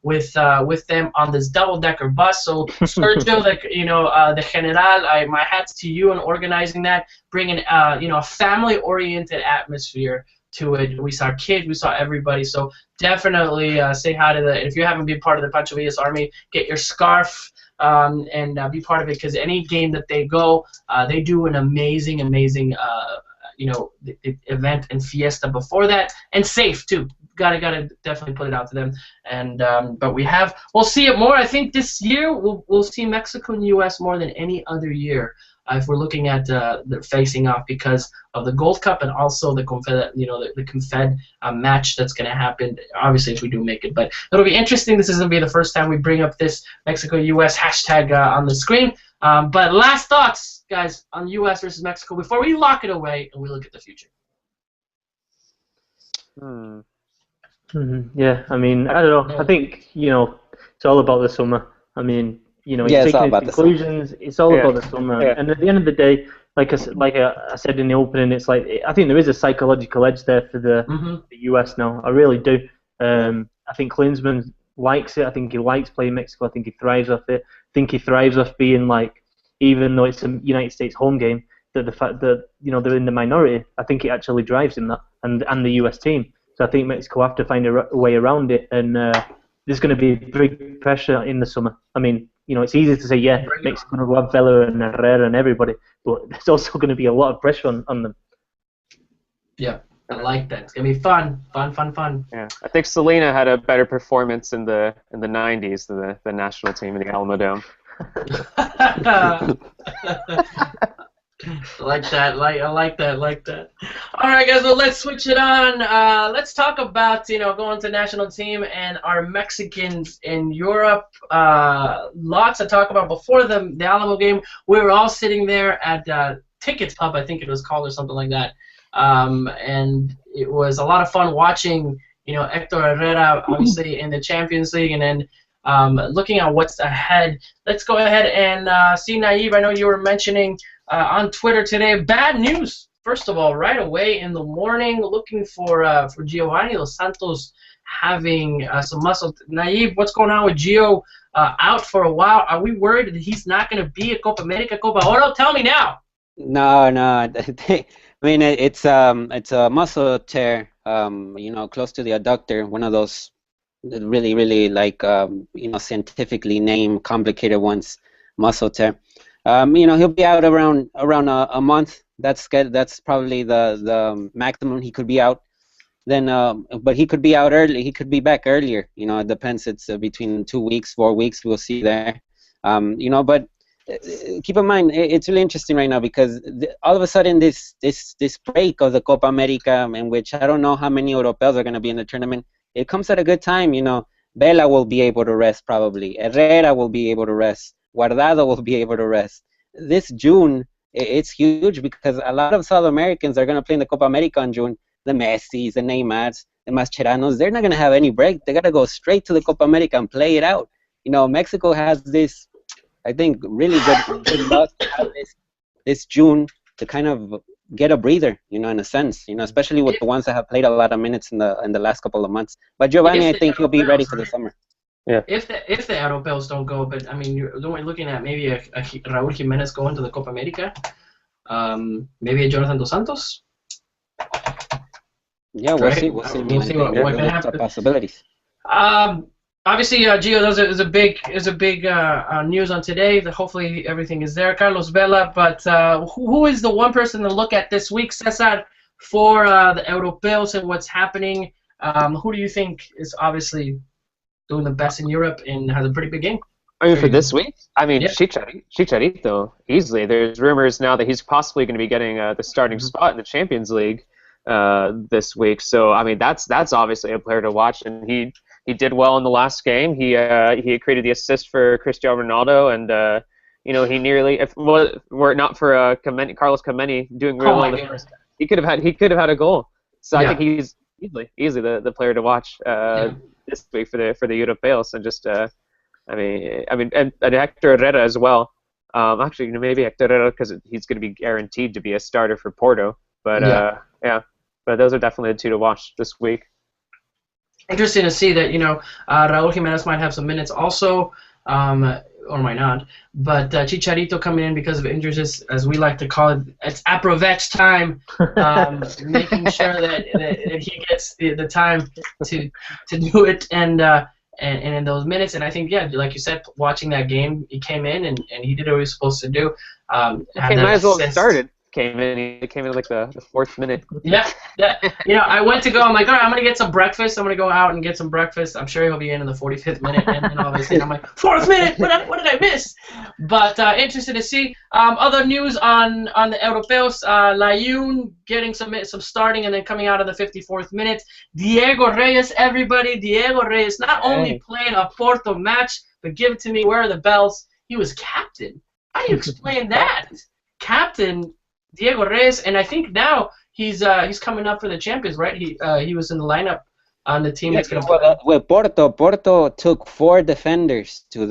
Speaker 1: with them on this double-decker bus. So Sergio, the General, my hats to you in organizing that, bringing a family-oriented atmosphere to it. We saw kids, we saw everybody. So definitely say hi to if you haven't been part of the Pancho Villas Army, get your scarf and be part of it, because any game that they go, they do an amazing the event and fiesta before that, and safe too. Gotta definitely put it out to them. And but we'll see it more. I think this year we'll see Mexico and U.S. more than any other year if we're looking at the facing off, because of the Gold Cup and also the Confed match that's going to happen. Obviously, if we do make it, but it'll be interesting. This is going to be the first time we bring up this Mexico-U.S. hashtag on the screen. But last thoughts, guys, on U.S. versus Mexico before we lock it away and we look at the future.
Speaker 2: Yeah, I mean, I don't know. I think it's all about the summer. I mean, he's taking his conclusions. It's all about the summer. Yeah. And at the end of the day, like I said in the opening, it's like I think there is a psychological edge there for the U.S. now. I really do. I think Klinsmann likes it. I think he likes playing Mexico. I think he thrives off it. I think he thrives off being like, even though it's a United States home game, that the fact that they're in the minority, I think it actually drives him that, and the U.S. team. So I think Mexico have to find a way around it, and there's going to be big pressure in the summer. I mean, it's easy to say, Mexico will have Vela and Herrera and everybody, but there's also going to be a lot of pressure on them.
Speaker 1: Yeah, I like that. It's gonna be fun.
Speaker 4: Yeah, I think Selena had a better performance in the '90s than the national team in the Alamo Dome.
Speaker 1: Like that. I like that. All right, guys. Well, let's switch it on. Let's talk about going to national team and our Mexicans in Europe. Lots to talk about. Before the Alamo game, we were all sitting there at Tickets Pub, I think it was called, or something like that. And it was a lot of fun watching, Hector Herrera obviously in the Champions League, and then looking at what's ahead. Let's go ahead and see, Naive. I know you were mentioning on Twitter today, bad news. First of all, right away in the morning, looking for Giovanni Dos Santos having some muscle. Naive, what's going on with Gio out for a while? Are we worried that he's not going to be at Copa America, Copa Oro? Tell me now.
Speaker 3: No. I mean, it's a muscle tear, close to the adductor, one of those really, really scientifically named complicated ones, muscle tear. He'll be out around a month. That's good. That's probably the maximum he could be out. Then, but he could be out early. He could be back earlier. It depends. It's between 2 weeks, 4 weeks. We'll see there. But keep in mind, it's really interesting right now because all of a sudden this break of the Copa America, in which I don't know how many Europeos are going to be in the tournament, it comes at a good time. Vela will be able to rest probably. Herrera will be able to rest. Guardado will be able to rest. This June, it's huge because a lot of South Americans are going to play in the Copa America in June. The Messis, the Neymars, the Mascheranos, they're not going to have any break. They got to go straight to the Copa America and play it out. Mexico has this, I think, really good luck to have this June to kind of get a breather, in a sense, especially with the ones that have played a lot of minutes in the last couple of months. But Giovanni, I think he'll be ready for the summer.
Speaker 4: Yeah.
Speaker 1: If the Europeos don't go, but I mean, you're looking at maybe a Raúl Jiménez going to the Copa America, maybe a Jonathan Dos Santos.
Speaker 3: Yeah, we'll see. We'll see what can happen. Possibilities.
Speaker 1: Obviously, Gio, those is a big news on today. That hopefully everything is there. Carlos Vela, but who is the one person to look at this week, Cesar, for the Europeos and what's happening? Who do you think is obviously doing the best in Europe and has a pretty big game?
Speaker 4: I mean, for this week? I mean, yeah. Chicharito, easily. There's rumors now that he's possibly going to be getting the starting spot in the Champions League this week. So, I mean, that's obviously a player to watch, and he did well in the last game. He created the assist for Cristiano Ronaldo, and he nearly, if were it not for Carlos Kameni doing really well in the first, he could have had a goal. So I think he's easily the player to watch this week for the Europeos, and just and Hector Herrera as well. Actually, maybe Hector Herrera because he's going to be guaranteed to be a starter for Porto. But but those are definitely the two to watch this week.
Speaker 1: Interesting to see that Raúl Jiménez might have some minutes also, or might not. But Chicharito coming in because of injuries, as we like to call it, it's Aprovech time, making sure that he gets the time to do it and in those minutes. And I think, like you said, watching that game, he came in and he did what he was supposed to do.
Speaker 4: He might as well have started. He came in like the 4th minute.
Speaker 1: Yeah. I went to go. I'm like, all right, I'm gonna get some breakfast. I'm gonna go out and get some breakfast. I'm sure he'll be in the 45th minute, and then obviously I'm like, 4th minute. What did I miss? But interested to see. Other news on the Europeos. Layun getting some starting and then coming out of the 54th minute. Diego Reyes, everybody. Diego Reyes not only playing a Porto match, but give it to me. Where are the bells? He was captain. How do you explain that? Captain Diego Reyes, and I think now he's coming up for the Champions, right? He was in the lineup on the team that's going to play.
Speaker 3: Well, Porto took 4 defenders to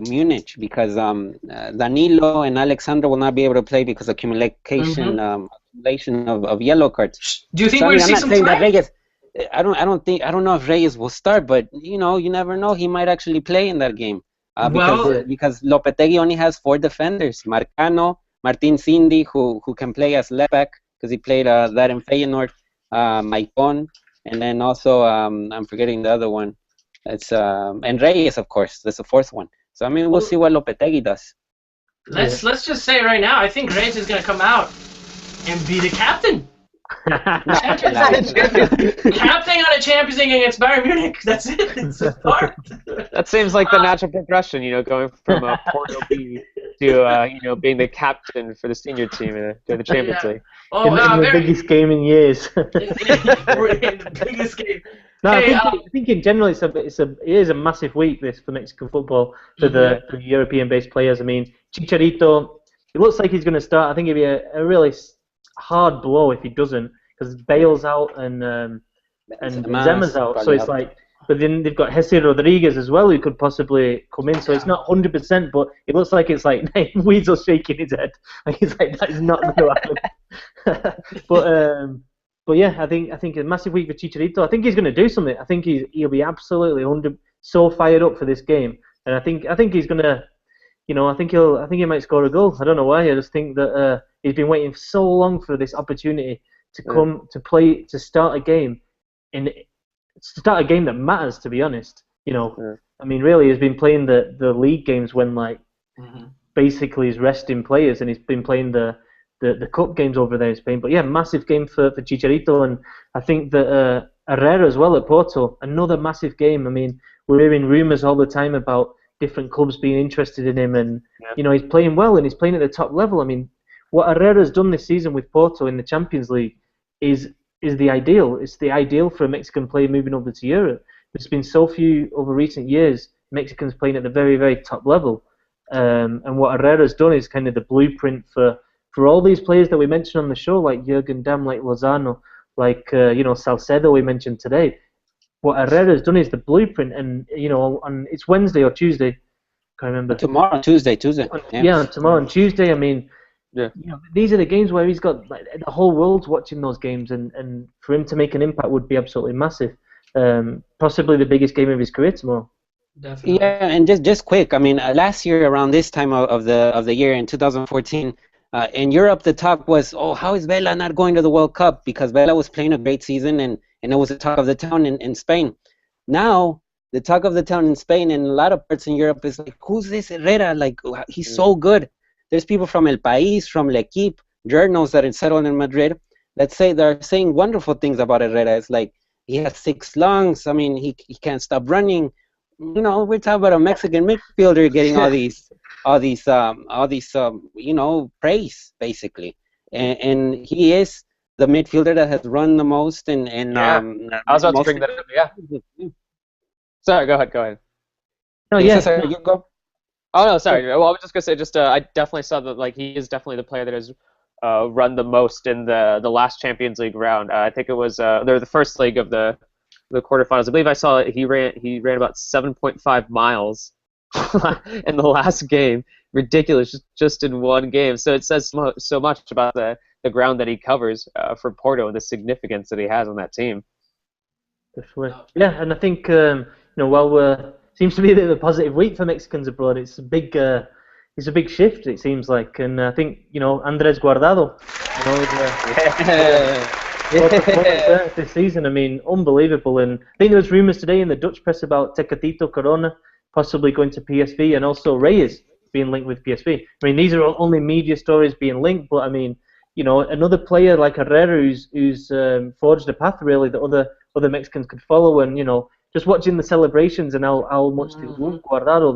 Speaker 3: Munich because Danilo and Alexandro will not be able to play because of accumulation of yellow cards.
Speaker 1: Do you think we're going to see some time?
Speaker 3: Reyes, I don't know if Reyes will start, but you never know. He might actually play in that game because Lopetegui only has 4 defenders: Marcano, Martin Cindy, who can play as left back because he played that in Feyenoord, Maicon, and then also I'm forgetting the other one. It's and Reyes, of course. That's the 4th one. So I mean, we'll see what Lopetegui does.
Speaker 1: Let's just say right now, I think Reyes is going to come out and be the captain. Champions League. Captaining on a Champions League against Bayern Munich. That's it. It's a part.
Speaker 4: That seems like the natural progression, going from Porto B to being the captain for the senior team in the Champions League.
Speaker 2: Oh, in the biggest game in years.
Speaker 1: The biggest game.
Speaker 2: No, I think in general it is a massive week this for Mexican football for the European-based players. I mean, Chicharito, it looks like he's going to start. I think it'd be a really hard blow if he doesn't, because Bale's out and Benzema's out. So it's like, but then they've got Jesse Rodriguez as well, who could possibly come in. So it's not 100%, but it looks like it's like Weasel shaking his head. Like he's like, that is not going to happen. But yeah, I think a massive week for Chicharito. I think he's going to do something. I think he'll be absolutely so fired up for this game, and I think he's going to, I think he might score a goal. I don't know why. I just think that he's been waiting so long for this opportunity to come to play, to start a game that matters. To be honest, I mean, really, he's been playing the league games when basically he's resting players, and he's been playing the cup games over there in Spain. But yeah, massive game for Chicharito, and I think that Herrera as well at Porto, another massive game. I mean, we're hearing rumours all the time about different clubs being interested in him, and he's playing well and he's playing at the top level. I mean, what Herrera's done this season with Porto in the Champions League is the ideal. It's the ideal for a Mexican player moving over to Europe. There's been so few over recent years Mexicans playing at the very, very top level, and what Herrera's done is kind of the blueprint for all these players that we mentioned on the show, like Jurgen Damm, like Lozano, like Salcedo we mentioned today. What Herrera's done is the blueprint, and on it's Wednesday or Tuesday, can't remember.
Speaker 3: Tomorrow, Tuesday.
Speaker 2: Yeah, tomorrow and Tuesday. I mean, these are the games where he's got the whole world's watching those games, and for him to make an impact would be absolutely massive. Possibly the biggest game of his career tomorrow.
Speaker 1: Definitely.
Speaker 3: Yeah, and just quick. I mean, last year around this time of the year in 2014. In Europe, the talk was, how is Vela not going to the World Cup? Because Vela was playing a great season, and it was the talk of the town in Spain. Now, the talk of the town in Spain and a lot of parts in Europe is like, who's this Herrera? Like, he's so good. There's people from El País, from L'Equipe, journals that are settled in Madrid, that say they're saying wonderful things about Herrera. It's like, he has 6 lungs. I mean, he can't stop running. We're talking about a Mexican midfielder getting all these praise basically, and he is the midfielder that has run the most. And
Speaker 4: I was about to bring that up. Yeah. Sorry, go ahead.
Speaker 2: No, yeah.
Speaker 3: Sorry, you go.
Speaker 4: Oh no, sorry. Well, I was just gonna say, I definitely saw that he is definitely the player that has run the most in the last Champions League round. I think it was the first leg of the quarterfinals. I believe I saw he ran about 7.5 miles in the last game. Ridiculous, just in one game. So it says so much about the ground that he covers for Porto and the significance that he has on that team.
Speaker 2: Definitely. Yeah, and I think while seems to be the positive week for Mexicans abroad, it's a big shift, it seems like, and I think Andres Guardado, this season. I mean, unbelievable. And I think there was rumours today in the Dutch press about Tecatito Corona possibly going to PSV, and also Reyes being linked with PSV. I mean, these are only media stories being linked, but I mean, another player like Herrera who's forged a path really that other Mexicans could follow, and just watching the celebrations and how much they love Guardado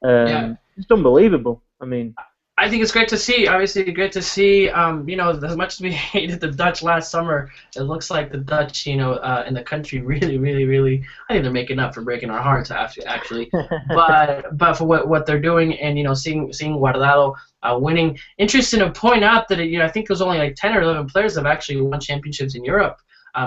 Speaker 2: there, just unbelievable. I mean,
Speaker 1: I think it's great to see. Obviously, great to see. As much as we hated the Dutch last summer, it looks like the Dutch, in the country, really, really, really. I think they're making up for breaking our hearts, actually. but for what they're doing, and seeing Guardado winning. Interesting to point out that I think there's only like 10 or 11 players that have actually won championships in Europe.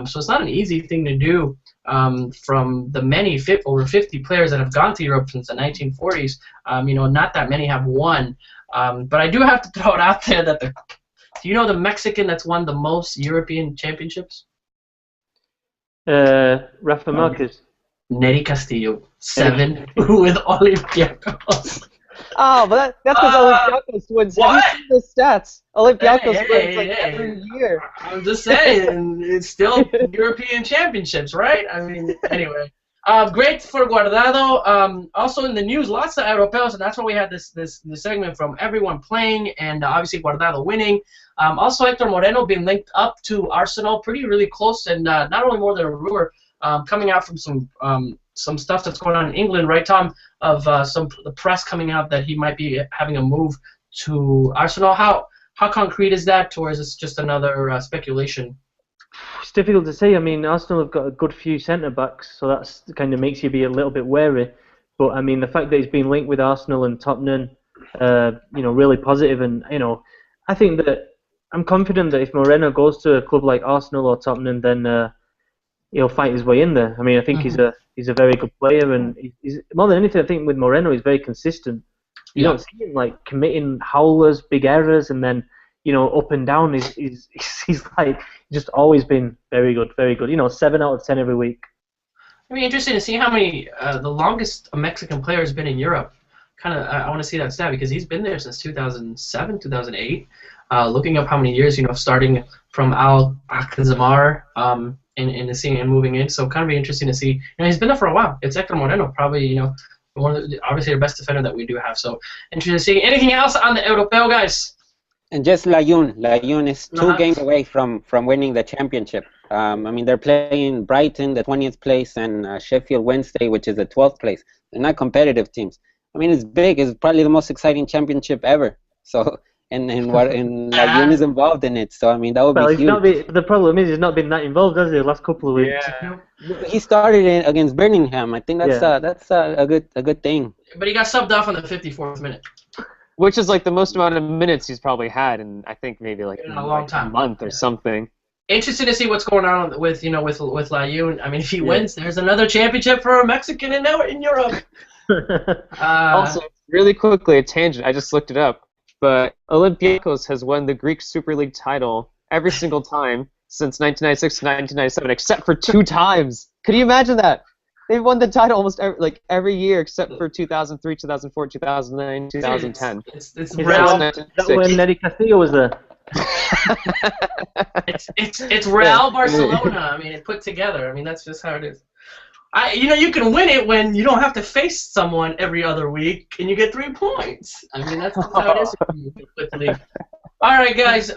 Speaker 1: So it's not an easy thing to do. From the over 50 players that have gone to Europe since the 1940s, not that many have won. But I do have to throw it out there that do you know the Mexican that's won the most European championships?
Speaker 2: Rafa Marquez.
Speaker 1: Neri Castillo, 7 with Olympiacos.
Speaker 4: Oh, but that's because Olympiacos wins.
Speaker 1: What?
Speaker 4: Have you seen the stats? Olympiacos wins every year.
Speaker 1: I'm just saying, it's still European championships, right? I mean, anyway. Great for Guardado. Also in the news, lots of Europeos, and that's why we had this segment from everyone playing, and obviously Guardado winning. Also Hector Moreno being linked up to Arsenal, really close, and not only more than a rumor coming out from some stuff that's going on in England, right, Tom? Of the press coming out that he might be having a move to Arsenal. How concrete is that, or is this just another speculation?
Speaker 2: It's difficult to say. I mean, Arsenal have got a good few centre-backs, so that's kind of makes you be a little bit wary. But, I mean, the fact that he's been linked with Arsenal and Tottenham, really positive. And, I think that I'm confident that if Moreno goes to a club like Arsenal or Tottenham, then he'll fight his way in there. I mean, I think he's a very good player, and he's more than anything, I think with Moreno, he's very consistent. You don't see him, like, committing howlers, big errors, and then up and down. He's like just always been very good, very good. 7 out of 10 every week.
Speaker 1: It'd be interesting to see how many the longest a Mexican player has been in Europe. I want to see that stat because he's been there since 2007, 2008. Looking up how many years, starting from Al Akzamar and seeing and moving in. So kind of be interesting to see. He's been there for a while. It's Hector Moreno, probably obviously the best defender that we do have. So interesting to see. Anything else on the Europeo, guys?
Speaker 3: And just Layun is 2 games away from winning the championship. I mean, they're playing Brighton, the 20th place, and Sheffield Wednesday, which is the 12th place. They're not competitive teams. I mean, it's big. It's probably the most exciting championship ever. So, and Layun is involved in it. So, I mean, that would be huge.
Speaker 2: The problem is he's not been that involved, has he, the last couple of weeks?
Speaker 4: Yeah.
Speaker 3: He started against Birmingham. I think that's a good thing.
Speaker 1: But he got subbed off on the 54th minute.
Speaker 4: Which is like the most amount of minutes he's probably had in, I think, maybe like
Speaker 1: in a long time,
Speaker 4: a month or something.
Speaker 1: Interesting to see what's going on with Layun. I mean, if he wins, there's another championship for a Mexican in Europe.
Speaker 4: Also, really quickly, a tangent. I just looked it up, but Olympiacos has won the Greek Super League title every single time since 1996 to 1997, except for 2 times. Could you imagine that? They've won the title almost every year except for 2003, 2004, 2009, 2010.
Speaker 1: It's Real.
Speaker 2: That when Nery Castillo was there.
Speaker 1: it's Real Barcelona. I mean, it put together. I mean, that's just how it is. You can win it when you don't have to face someone every other week and you get 3 points. I mean, that's how it is with the league. All right, guys.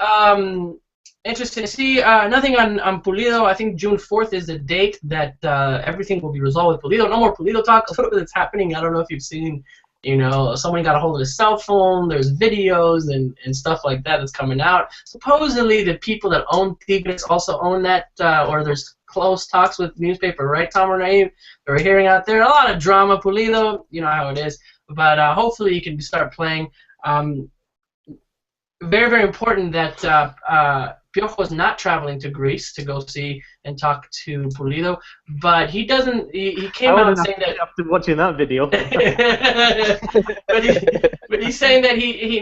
Speaker 1: Interesting to see. Nothing on Pulido. I think June 4th is the date that everything will be resolved with Pulido. No more Pulido talk. A little bit that's happening. I don't know if you've seen, someone got a hold of his cell phone. There's videos and stuff like that that's coming out. Supposedly the people that own Tigres also own that, or there's close talks with the newspaper, right, Tom or Naive? We're hearing out there a lot of drama. Pulido, you know how it is. But hopefully you can start playing. Very, very important that Piojo is not traveling to Greece to go see and talk to Pulido, but he doesn't. He came out saying that
Speaker 2: after watching that video.
Speaker 1: but he's saying that he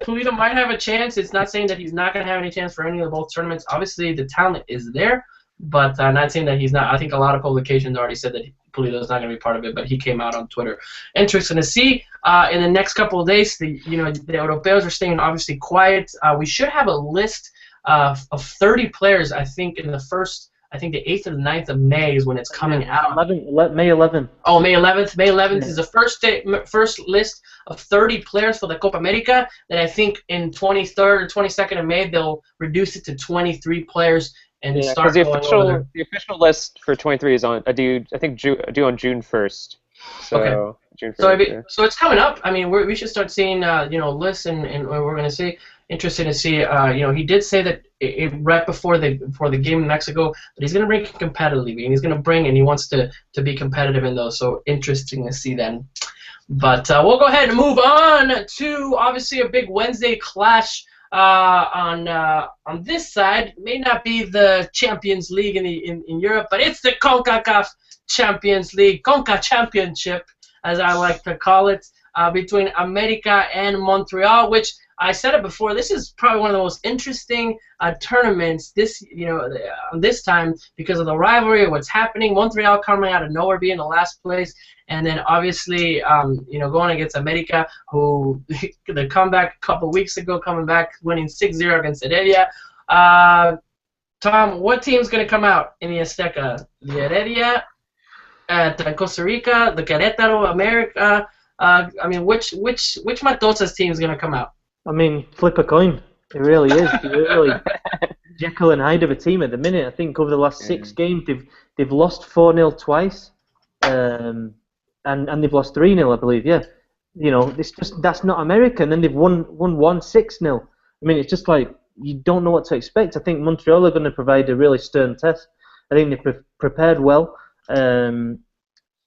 Speaker 1: Pulido might have a chance. It's not saying that he's not going to have any chance for any of both tournaments. Obviously, the talent is there, but not saying that he's not. I think a lot of publications already said that Pulido is not going to be part of it, but he came out on Twitter. Interesting to see. In the next couple of days, the Europeos are staying obviously quiet. We should have a list of 30 players. I think in the 8th or the 9th of May is when it's coming out.
Speaker 2: May 11th.
Speaker 1: Oh, May 11th. May 11th is the first list of 30 players for the Copa America. Then I think in 23rd or 22nd of May they'll reduce it to 23 players. And start
Speaker 4: the official list for 23 is due on June 1st. So
Speaker 1: okay.
Speaker 4: June 1st,
Speaker 1: so it's coming up. I mean, we should start seeing lists and we're going to see. Interesting to see. He did say that right before the game in Mexico that he's going to bring competitively, and he's going to bring and he wants to be competitive in those. So interesting to see then. But we'll go ahead and move on to obviously a big Wednesday clash. On this side, may not be the Champions League in Europe, but it's the CONCACAF Champions League, Concachampionship, as I like to call it, between America and Montreal. Which I said it before. This is probably one of the most interesting tournaments this time because of the rivalry of what's happening. Montreal coming out of nowhere, being the last place. And then obviously, going against America, who the comeback a couple weeks ago, coming back, winning 6-0 against Heredia. Tom, what team's going to come out in the Azteca? The Heredia at Costa Rica, the Querétaro, America. I mean, which Matosas team is gonna come out?
Speaker 2: I mean, flip a coin. It really is. It's really Jekyll and Hyde of a team at the minute. I think over the last 6 games, they've lost 4-0 twice, and they've lost 3-0, I believe. Yeah, you know, that's not America. And then they've won 6-0. I mean, it's just like you don't know what to expect. I think Montreal are going to provide a really stern test. I think they've prepared well, and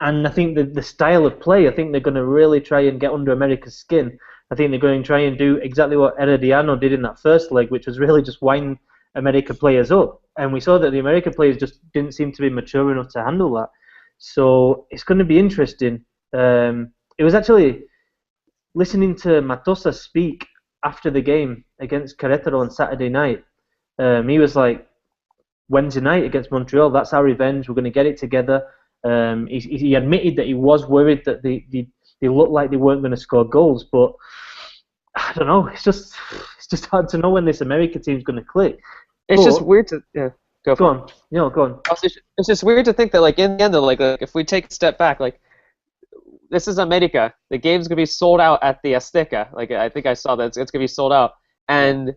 Speaker 2: I think the style of play. I think they're going to really try and get under America's skin. I think they're going to try and do exactly what Herediano did in that first leg, which was really just wind America players up. And we saw that the American players just didn't seem to be mature enough to handle that. So it's going to be interesting. It was actually listening to Matosa speak after the game against Querétaro on Saturday night. He was like, Wednesday night against Montreal, that's our revenge. We're going to get it together. He admitted that he was worried that they looked like they weren't going to score goals, but I don't know. It's just hard to know when this America team's going to click.
Speaker 4: It's just weird to go
Speaker 2: on. No, go on.
Speaker 4: It's just weird to think that like in the end, like if we take a step back, like this is America. The game's gonna be sold out at the Azteca. Like I think I saw that it's gonna be sold out, and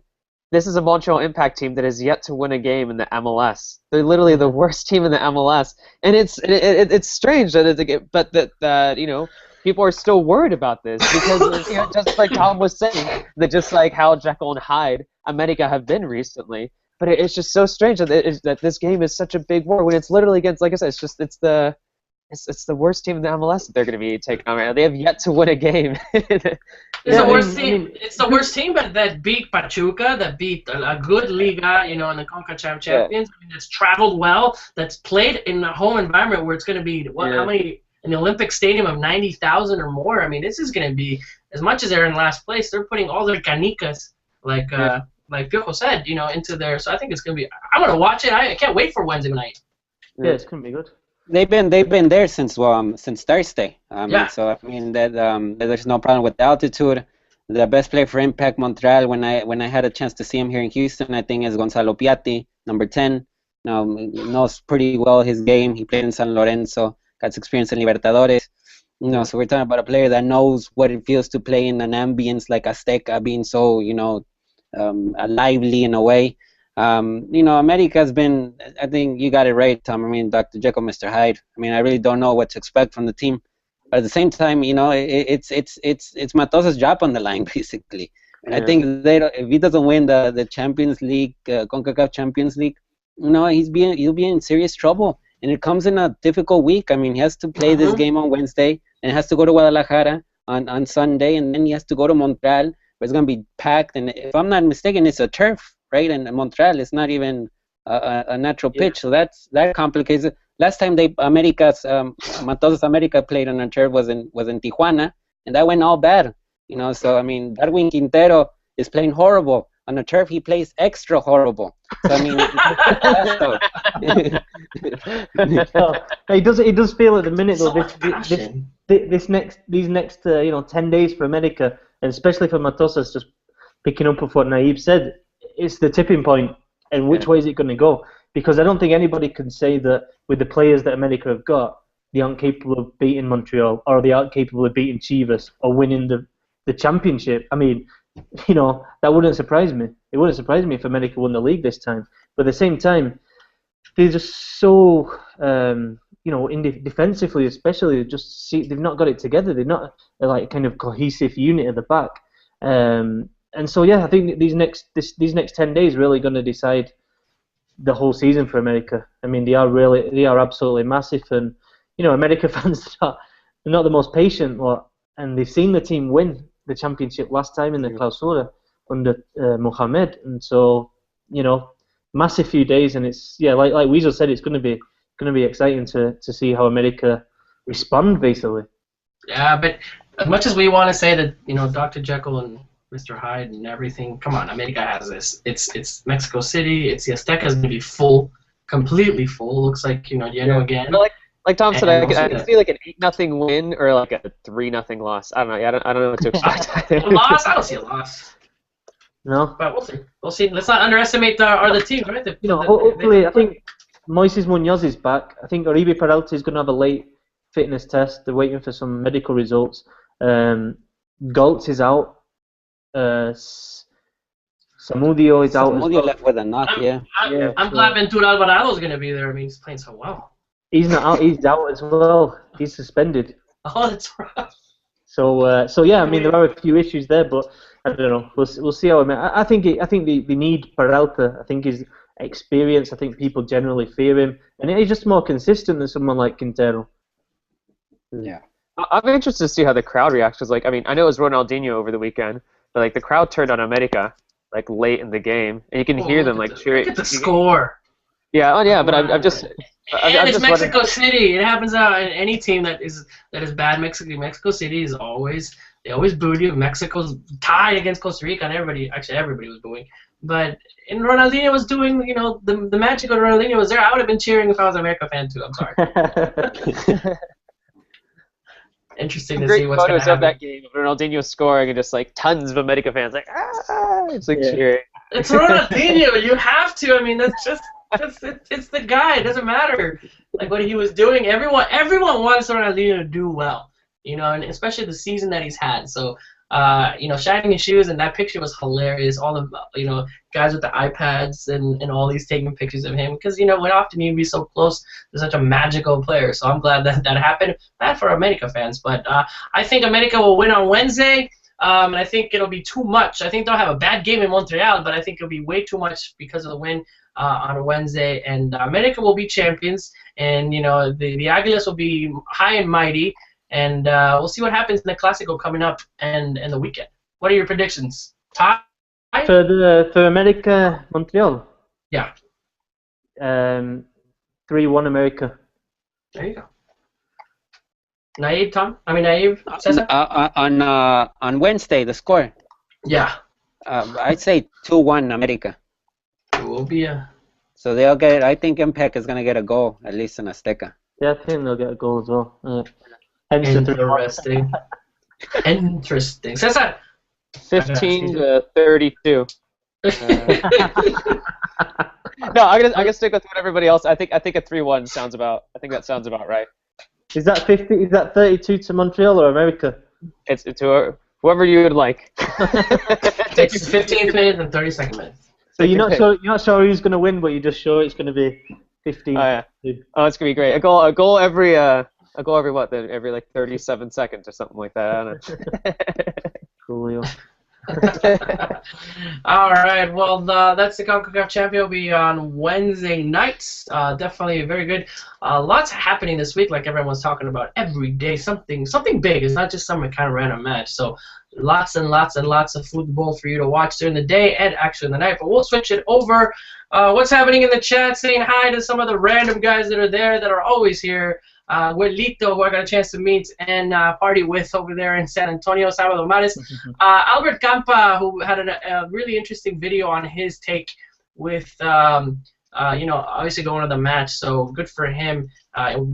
Speaker 4: this is a Montreal Impact team that has yet to win a game in the MLS. They're literally the worst team in the MLS, and it's strange that you know, people are still worried about this because you know, just like Tom was saying, that just like how Jekyll and Hyde America have been recently. But it's just so strange that this game is such a big war when it's literally against, like I said, it's the worst team in the MLS that they're going to be taking on right now. They have yet to win a game.
Speaker 1: It's the worst team. It's the worst team that beat Pachuca, that beat a good Liga, you know, in the Concachampionship champions. I mean, that's traveled well, that's played in a home environment where it's going to be how many in the Olympic Stadium of 90,000 or more. I mean, this is going to be, as much as they're in last place, they're putting all their canicas like Piojo said, you know, into there. So I think it's gonna be. I'm gonna watch it. I can't wait for Wednesday night.
Speaker 2: Yeah, it's gonna be good.
Speaker 3: They've been there since Thursday. So I mean that there's no problem with the altitude. The best player for Impact Montreal when I had a chance to see him here in Houston, I think is Gonzalo Piatti, number 10. Knows pretty well his game. He played in San Lorenzo, got experience in Libertadores. You know, so we're talking about a player that knows what it feels to play in an ambience like Azteca, being so, you know, lively in a way. You know, America's been, I think you got it right, Tom. I mean, Dr. Jekyll, Mr. Hyde. I mean, I really don't know what to expect from the team. But at the same time, you know, it's Matosa's job on the line, basically. Yeah. I think if he doesn't win the Champions League, CONCACAF Champions League, you know, he'll be in serious trouble. And it comes in a difficult week. I mean, he has to play this game on Wednesday, and has to go to Guadalajara on Sunday, and then he has to go to Montreal, where it's going to be packed. And if I'm not mistaken, it's a turf, right? And Montreal is not even a natural pitch, so that complicates it. Last time Matosas America played on a turf was in Tijuana, and that went all bad. You know, so I mean, Darwin Quintero is playing horrible. On the turf, he plays extra horrible. So I
Speaker 2: mean, it does feel at the minute though. These next 10 days for America, and especially for Matosas, just picking up with what Naib said, it's the tipping point. And which way is it going to go? Because I don't think anybody can say that with the players that America have got, they aren't capable of beating Montreal, or they aren't capable of beating Chivas, or winning the championship. I mean, you know, that wouldn't surprise me. It wouldn't surprise me if America won the league this time. But at the same time, they're just so, defensively especially, they've not got it together. They're not like kind of cohesive unit at the back. And so, yeah, I think these next 10 days really going to decide the whole season for America. I mean, they are absolutely massive. And, you know, America fans are not the most patient, and they've seen the team win the championship last time in the Clausura under Mohamed, and so, you know, massive few days, and it's like Weasel said, it's going to be exciting to see how America respond basically.
Speaker 1: Yeah, but as much as we want to say that, you know, Dr. Jekyll and Mr. Hyde and everything, come on, America has this. It's Mexico City. It's the Azteca's going to be full, completely full. Looks like, you know, again.
Speaker 4: Like Tom said, I can see like an 8-0 win or like a 3-0 loss. I don't know. I don't know what to expect.
Speaker 1: A loss? I don't see a loss.
Speaker 2: No,
Speaker 1: but we'll see. Let's not underestimate the team, right?
Speaker 2: Hopefully, I think Moises Munoz is back. I think Oribe Peralta is going to have a late fitness test. They're waiting for some medical results. Goltz is out. Samudio is out as
Speaker 3: Samudio
Speaker 2: well.
Speaker 3: left with a knock,
Speaker 1: I'm glad Ventura Alvarado's going to be there. I mean, he's playing so well.
Speaker 2: He's not out. He's out as well. He's suspended.
Speaker 1: Oh, that's right.
Speaker 2: So yeah, I mean there are a few issues there, but I don't know. We'll see how. I think they need Peralta. I think his experience. I think people generally fear him, and he's just more consistent than someone like Quintero.
Speaker 3: Yeah.
Speaker 4: I'm interested to see how the crowd reacts. Cause like, I mean, I know it was Ronaldinho over the weekend, but like the crowd turned on America like late in the game, and you can hear them like cheering.
Speaker 1: Look at the score.
Speaker 4: Yeah, but I'm just.
Speaker 1: And it's Mexico City. It happens in any team that is bad. Mexico City is always boo you. Mexico's tied against Costa Rica, and everybody was booing. But and Ronaldinho was doing, the magic of Ronaldinho was there. I would have been cheering if I was an America fan too. I'm sorry. Interesting to see what's going to happen.
Speaker 4: Photos of that game of Ronaldinho scoring and just like tons of America fans like it's like cheering.
Speaker 1: It's Ronaldinho. You have to. I mean, that's just. It's the guy. It doesn't matter like what he was doing. Everyone wants Ronaldinho to do well, and especially the season that he's had. So, shining his shoes, and that picture was hilarious. All the guys with the iPads and all these taking pictures of him because when often you'd be so close to such a magical player. So I'm glad that happened. Bad for America fans, but I think America will win on Wednesday. And I think it'll be too much. I think they'll have a bad game in Montreal, but I think it'll be way too much because of the win on a Wednesday. And America will be champions, and the Águilas will be high and mighty. And we'll see what happens in the Clásico coming up and the weekend. What are your predictions? Ty?
Speaker 2: For America, Montreal.
Speaker 1: Yeah.
Speaker 2: 3-1 America.
Speaker 1: There you go. Naive, Tom? Naive, Cesar?
Speaker 3: On Wednesday, the score.
Speaker 1: Yeah.
Speaker 3: I'd say 2-1 America.
Speaker 1: It will be a...
Speaker 3: So they'll get. I think Impact is gonna get a goal at least in Azteca.
Speaker 2: Yeah, I think they'll get a goal as well.
Speaker 1: Interesting. Interesting. Cesar?
Speaker 4: 15-32. No, I'm gonna stick with what everybody else. I think a 3-1 sounds about. I think that sounds about right.
Speaker 2: Is that 50? Is that 32 to Montreal or America?
Speaker 4: It's to whoever you would like.
Speaker 1: It's 15th minute and 32nd minute.
Speaker 2: So you're not sure who's going to win, but you're just sure it's going to be 15.
Speaker 4: Oh yeah. Oh, it's gonna be great. A goal every what? Every like 37 seconds or something like that. I don't know.
Speaker 2: Cool.
Speaker 1: All right. Well, that's the Concachampionship Champion. Will be on Wednesday nights. Definitely very good. Lots happening this week, like everyone's talking about. Every day, something big. It's not just some kind of random match. So lots and lots and lots of football for you to watch during the day and actually in the night. But we'll switch it over. What's happening in the chat? Saying hi to some of the random guys that are there that are always here. With Lito, who I got a chance to meet and party with over there in San Antonio, Salvador Mares. Albert Campa, who had a really interesting video on his take with, obviously going to the match, so good for him.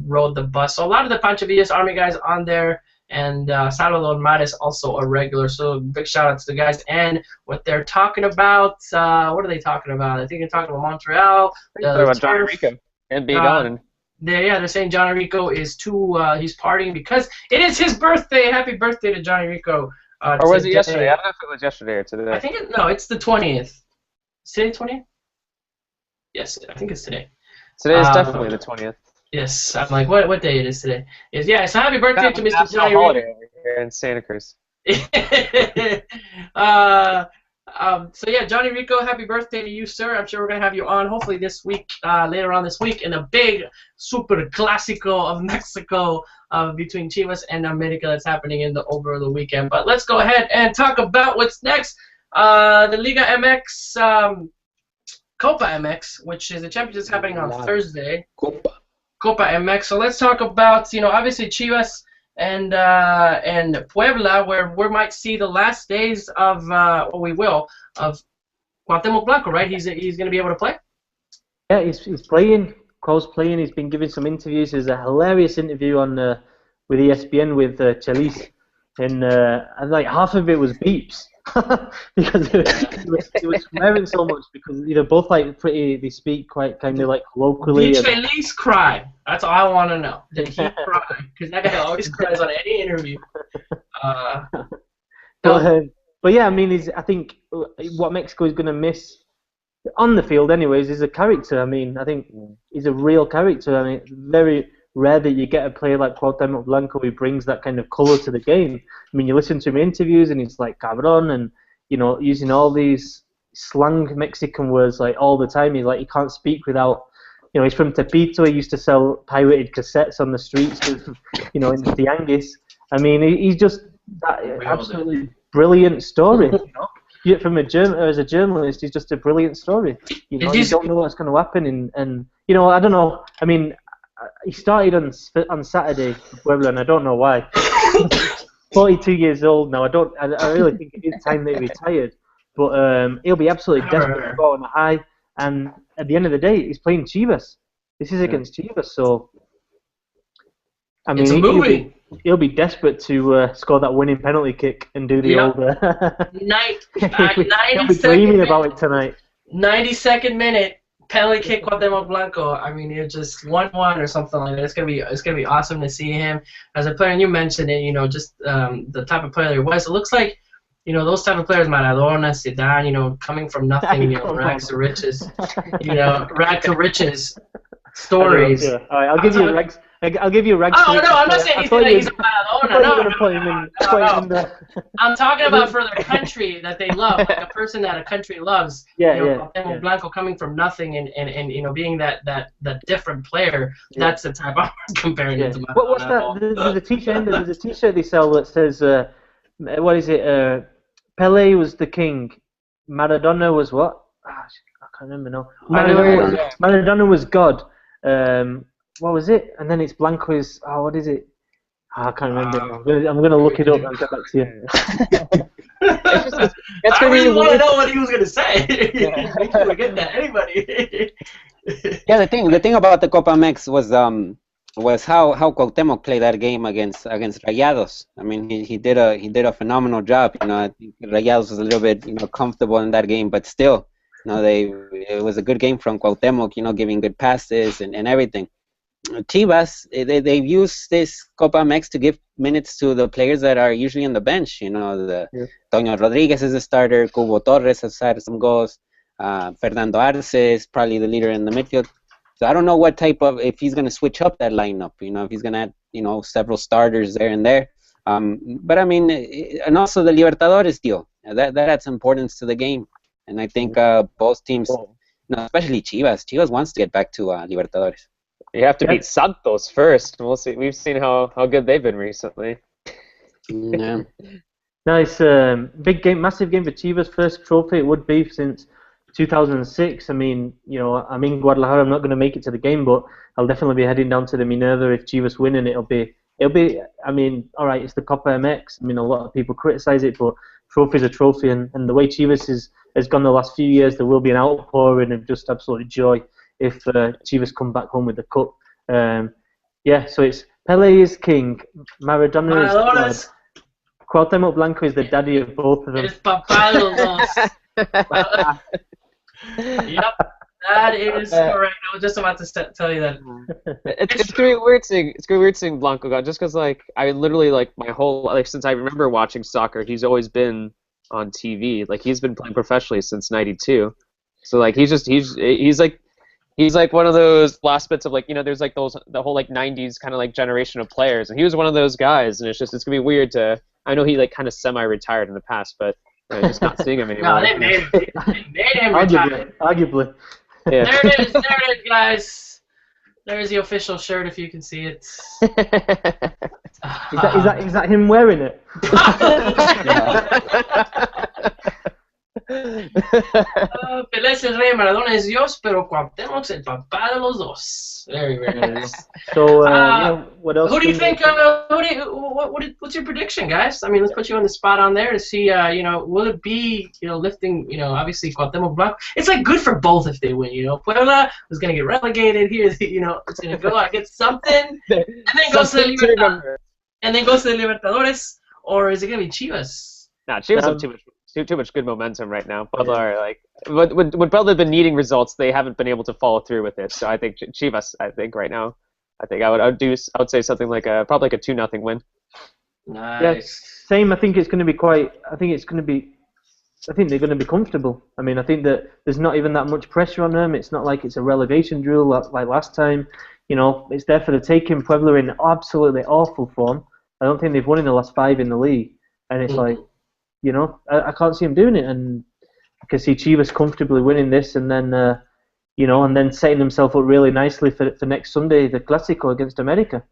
Speaker 1: Rode the bus. So a lot of the Pancho Villa's Army guys on there, and Salvador Mares also a regular. So big shout out to the guys and what they're talking about. What are they talking about? I think they're talking about Montreal.
Speaker 4: They're about John Rico and being on.
Speaker 1: They're saying Johnny Rico is he's partying because it is his birthday. Happy birthday to Johnny Rico.
Speaker 4: Or was it yesterday? I don't know if it was yesterday or today.
Speaker 1: I think it's the 20th. Is today 20th? Yes, I think it's today.
Speaker 4: Today is definitely the 20th.
Speaker 1: Yes, I'm like, what day it is today? So happy birthday to Mr. Johnny
Speaker 4: holiday
Speaker 1: Rico.
Speaker 4: over here in Santa Cruz.
Speaker 1: So yeah, Johnny Rico, happy birthday to you, sir. I'm sure we're gonna have you on hopefully this week, later on this week, in a big super clásico of Mexico between Chivas and America that's happening over the weekend. But let's go ahead and talk about what's next. The Liga MX, Copa MX, which is the championship happening on Thursday. Copa MX. So let's talk about obviously Chivas and Puebla, where we might see the last days of of Cuauhtémoc Blanco, right? He's going to be able to play.
Speaker 2: Yeah, he's playing. Cole's playing. He's been giving some interviews. There's a hilarious interview on with ESPN with Chelis, and like half of it was beeps. because it was swearing so much because they're both like pretty. They speak quite kind of like colloquially.
Speaker 1: Did Feliz cry? That's all I want to know. Did he cry? Because that guy always cries on any interview.
Speaker 2: But yeah, I mean, I think what Mexico is going to miss on the field, anyways, is a character. I mean, I think he's a real character. I mean, it's very rare that you get a player like Cuauhtemoc Blanco who brings that kind of colour to the game. I mean, you listen to him in interviews and he's like cabron and, you know, using all these slang Mexican words like all the time. He's like, he can't speak without, you know, he's from Tepito. He used to sell pirated cassettes on the streets, with, you know, in the Tianguis. I mean, he's just that absolutely brilliant story. You know? As a journalist, he's just a brilliant story. You know, you don't know what's going to happen, and you know, I don't know. I mean, he started on Saturday for Puebla, and I don't know why. 42 years old now. I really think it is time that he retired. But he'll be absolutely desperate to go on a high. And at the end of the day, he's playing Chivas. This is against Chivas, so I mean,
Speaker 1: it's a movie.
Speaker 2: He'll be desperate to score that winning penalty kick and do the old. He'll be dreaming about it tonight.
Speaker 1: 92nd minute penalty kick, Cuauhtemoc Blanco. I mean, it's just 1-1 or something like that. It's gonna be awesome to see him as a player. And you mentioned it, you know, just the type of player he was. It looks like, you know, those type of players, Maradona, Zidane, you know, coming from nothing, you know, rags to riches, you know, rag to riches stories.
Speaker 2: All right, I'll give you rags. I'll give you rags.
Speaker 1: Oh no, I'm not saying that he's a Maradona.
Speaker 2: No.
Speaker 1: I'm talking about for their country that they love, like a person that a country loves. Cuauhtemoc Blanco coming from nothing and you know, being that different player. That's the type I'm comparing it to Maradona.
Speaker 2: What's that? There's a t-shirt. There's a t-shirt they sell that says, what is it? Pele was the king. Maradona was what? I can't remember now. Maradona was God. What was it? And then it's Blanco is. Oh, what is it? I can't remember. I'm gonna look it up and get back to you.
Speaker 1: I really want to know what he was gonna say. Make sure we get that. Anybody?
Speaker 3: Yeah, the thing about the Copa Mex was how Cuauhtemoc played that game against Rayados. I mean, he did a phenomenal job. You know, I think Rayados was a little bit, you know, comfortable in that game, but still, you know, it was a good game from Cuauhtemoc. You know, giving good passes and everything. Chivas, they've used this Copa Mex to give minutes to the players that are usually on the bench. You know, Toño Rodriguez is a starter, Cubo Torres has had some goals, Fernando Arce is probably the leader in the midfield. So I don't know what type of, if he's going to switch up that lineup, you know, if he's going to add, you know, several starters there and there. But I mean, and also the Libertadores deal, that adds importance to the game. And I think both teams, you know, especially Chivas wants to get back to Libertadores.
Speaker 4: You have to beat Santos first. We'll see. We've seen how good they've been recently.
Speaker 3: Yeah.
Speaker 2: Nice, big game, massive game for Chivas. First trophy it would be since 2006. I mean, you know, I'm in Guadalajara. I'm not going to make it to the game, but I'll definitely be heading down to the Minerva if Chivas win, and it'll be. I mean, all right, it's the Copa MX. I mean, a lot of people criticize it, but trophy's a trophy, and the way Chivas has gone the last few years, there will be an outpouring of just absolute joy if Chivas come back home with the cup. So it's Pele is king, Maradona is God, Cuauhtemoc Blanco is the daddy of both of them.
Speaker 1: Es papá de los dos. Yep, that is correct. I was just about to tell you that.
Speaker 4: It's gonna be weird seeing Blanco gone, just because like I literally like my whole since I remember watching soccer, he's always been on TV. Like he's been playing professionally since '92. So like he's like one of those last bits of like, you know, there's like the whole like 90s kind of like generation of players, and he was one of those guys, and it's gonna be weird to. I know he like kind of semi-retired in the past, but just not seeing him anymore.
Speaker 1: No, they made him retire.
Speaker 2: Arguably.
Speaker 1: Yeah. There it is, guys. There's the official shirt if you can see it.
Speaker 2: Is that him wearing it?
Speaker 1: Pelé es el rey, Maradona es Dios, pero Cuauhtemoc es el papá de los dos. Very, very nice.
Speaker 2: So, what else?
Speaker 1: Who do you think? What's your prediction, guys? I mean, let's put you on the spot on there to see. You know, will it be lifting? You know, obviously Cuauhtemoc Blanco. It's like good for both if they win. You know, Puebla was gonna get relegated here. You know, it's gonna go out get something, and then goes to the Libertadores. Or is it gonna be Chivas?
Speaker 4: Nah, Chivas have too too much good momentum right now. Puebla are like, when Puebla have been needing results, they haven't been able to follow through with it. So I think Chivas, right now, I would say something like probably like a 2-0 win.
Speaker 1: Nice.
Speaker 2: Yeah, same. I think it's going to be quite. I think they're going to be comfortable. I mean, I think that there's not even that much pressure on them. It's not like it's a relegation drill like last time. You know, it's there for the taking. Puebla in absolutely awful form. I don't think they've won in the last 5 in the league. And it's like, you know, I can't see them doing it. And I can see Chivas comfortably winning this and then, you know, and then setting themselves up really nicely for next Sunday, the Clásico against America.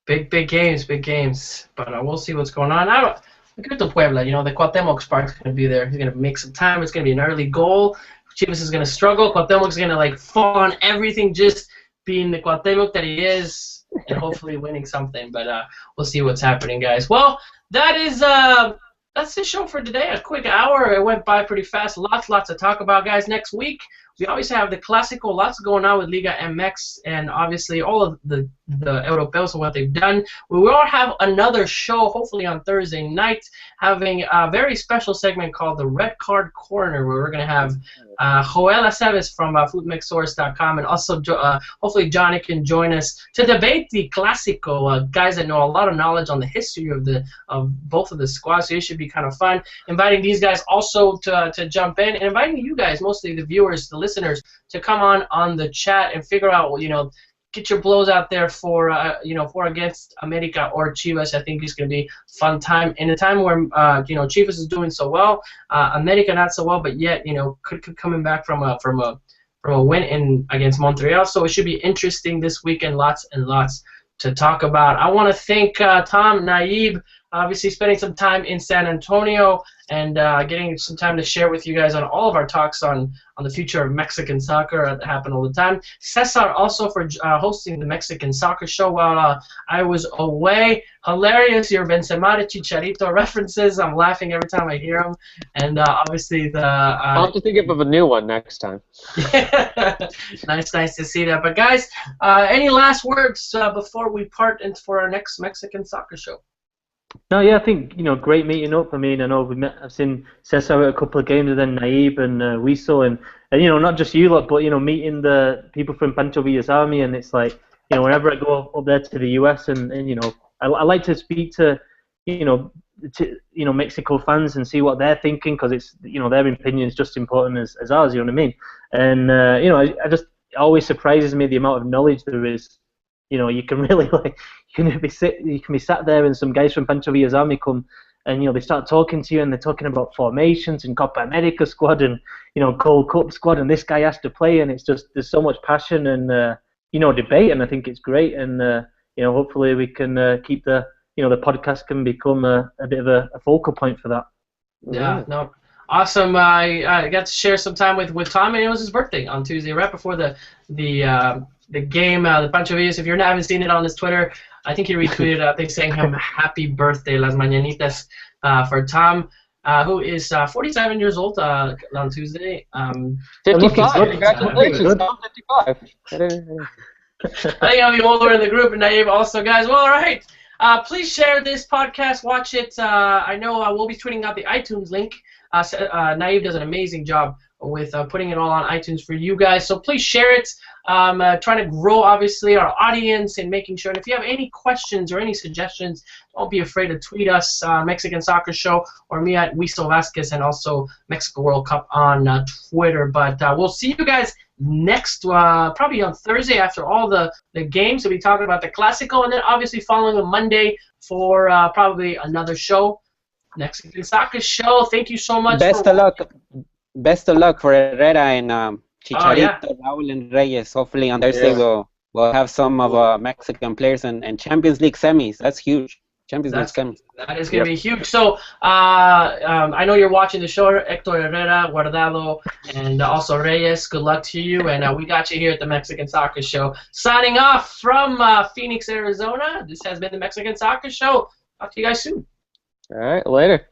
Speaker 1: Big games. But we'll see what's going on. Good to Puebla. You know, the Cuauhtémoc Spark's going to be there. He's going to make some time. It's going to be an early goal. Chivas is going to struggle. Cuauhtémoc's going to, like, fall on everything, just being the Cuauhtémoc that he is, and hopefully winning something. But we'll see what's happening, guys. Well, that's the show for today. A quick hour. It went by pretty fast. Lots to talk about, guys. Next week, we always have the Clásico. Lots going on with Liga MX and obviously all of the Europeos and what they've done. We will have another show, hopefully on Thursday night, having a very special segment called the Red Card Corner, where we're going to have Joel Aceves from FootMixSource.com, and also hopefully Johnny can join us to debate the Clásico. Guys that know a lot of knowledge on the history of both of the squads, so it should be kind of fun. Inviting these guys also to jump in, and inviting you guys, mostly the viewers, the listeners, to come on the chat and figure out, you know, get your blows out there for against America or Chivas. I think it's going to be a fun time in a time where you know, Chivas is doing so well, America not so well, but yet, you know, could coming back from a win against Montreal. So it should be interesting this weekend. Lots and lots to talk about. I want to thank Tom Naib, obviously spending some time in San Antonio and getting some time to share with you guys on all of our talks on the future of Mexican soccer that happen all the time. Cesar also for hosting the Mexican Soccer Show while I was away. Hilarious, your Benzema to Chicharito references. I'm laughing every time I hear them. And obviously I'll
Speaker 4: have to think of a new one next time.
Speaker 1: Nice to see that. But guys, any last words before we part for our next Mexican Soccer Show?
Speaker 2: No, yeah, I think, you know, great meeting up. I mean, I know I've seen Cesar at a couple of games, and then Naib and Wiso, and you know, not just you lot, but, you know, meeting the people from Pancho Villa's army, and it's like, you know, whenever I go up there to the US, and you know, I like to speak to, you know, Mexico fans and see what they're thinking, because it's, you know, their opinion is just as important as ours, you know what I mean? And you know, it always surprises me the amount of knowledge there is. You know, you can really, like, you can be sat there and some guys from Pancho Villa's army come and, you know, they start talking to you and they're talking about formations and Copa America squad and, you know, Gold Cup squad, and this guy has to play, and it's just, there's so much passion and, you know, debate, and I think it's great, and, you know, hopefully we can keep the podcast can become a bit of a focal point for that.
Speaker 1: Yeah, no. Awesome. I got to share some time with Tom, and it was his birthday on Tuesday, right before the game, the Pancho Villas. If you haven't seen it on his Twitter, I think he retweeted, I think, saying him happy birthday, las mañanitas, for Tom, who is 47 years old on Tuesday.
Speaker 4: 55. Congratulations, Tom, 55.
Speaker 1: I think I'll be older in the group, and Naib also, guys. Well, all right. Please share this podcast. Watch it. I know we'll be tweeting out the iTunes link. Naib does an amazing job with putting it all on iTunes for you guys. So please share it. Trying to grow, obviously, our audience and making sure. And if you have any questions or any suggestions, don't be afraid to tweet us, Mexican Soccer Show, or me at Wiso Vasquez, and also Mexico World Cup on Twitter. But we'll see you guys next, probably on Thursday after all the games. We'll be talking about the Clásico, and then obviously following on Monday for probably another show. Mexican Soccer Show. Thank you so much.
Speaker 3: Best of luck for Herrera and Chicharito, Raúl, and Reyes. Hopefully on Thursday we'll have some of Mexican players and Champions League semis. That's huge. Champions League semis.
Speaker 1: That is going to be huge. So I know you're watching the show, Hector Herrera, Guardado, and also Reyes. Good luck to you. And we got you here at the Mexican Soccer Show. Signing off from Phoenix, Arizona. This has been the Mexican Soccer Show. Talk to you guys soon.
Speaker 4: All right, later.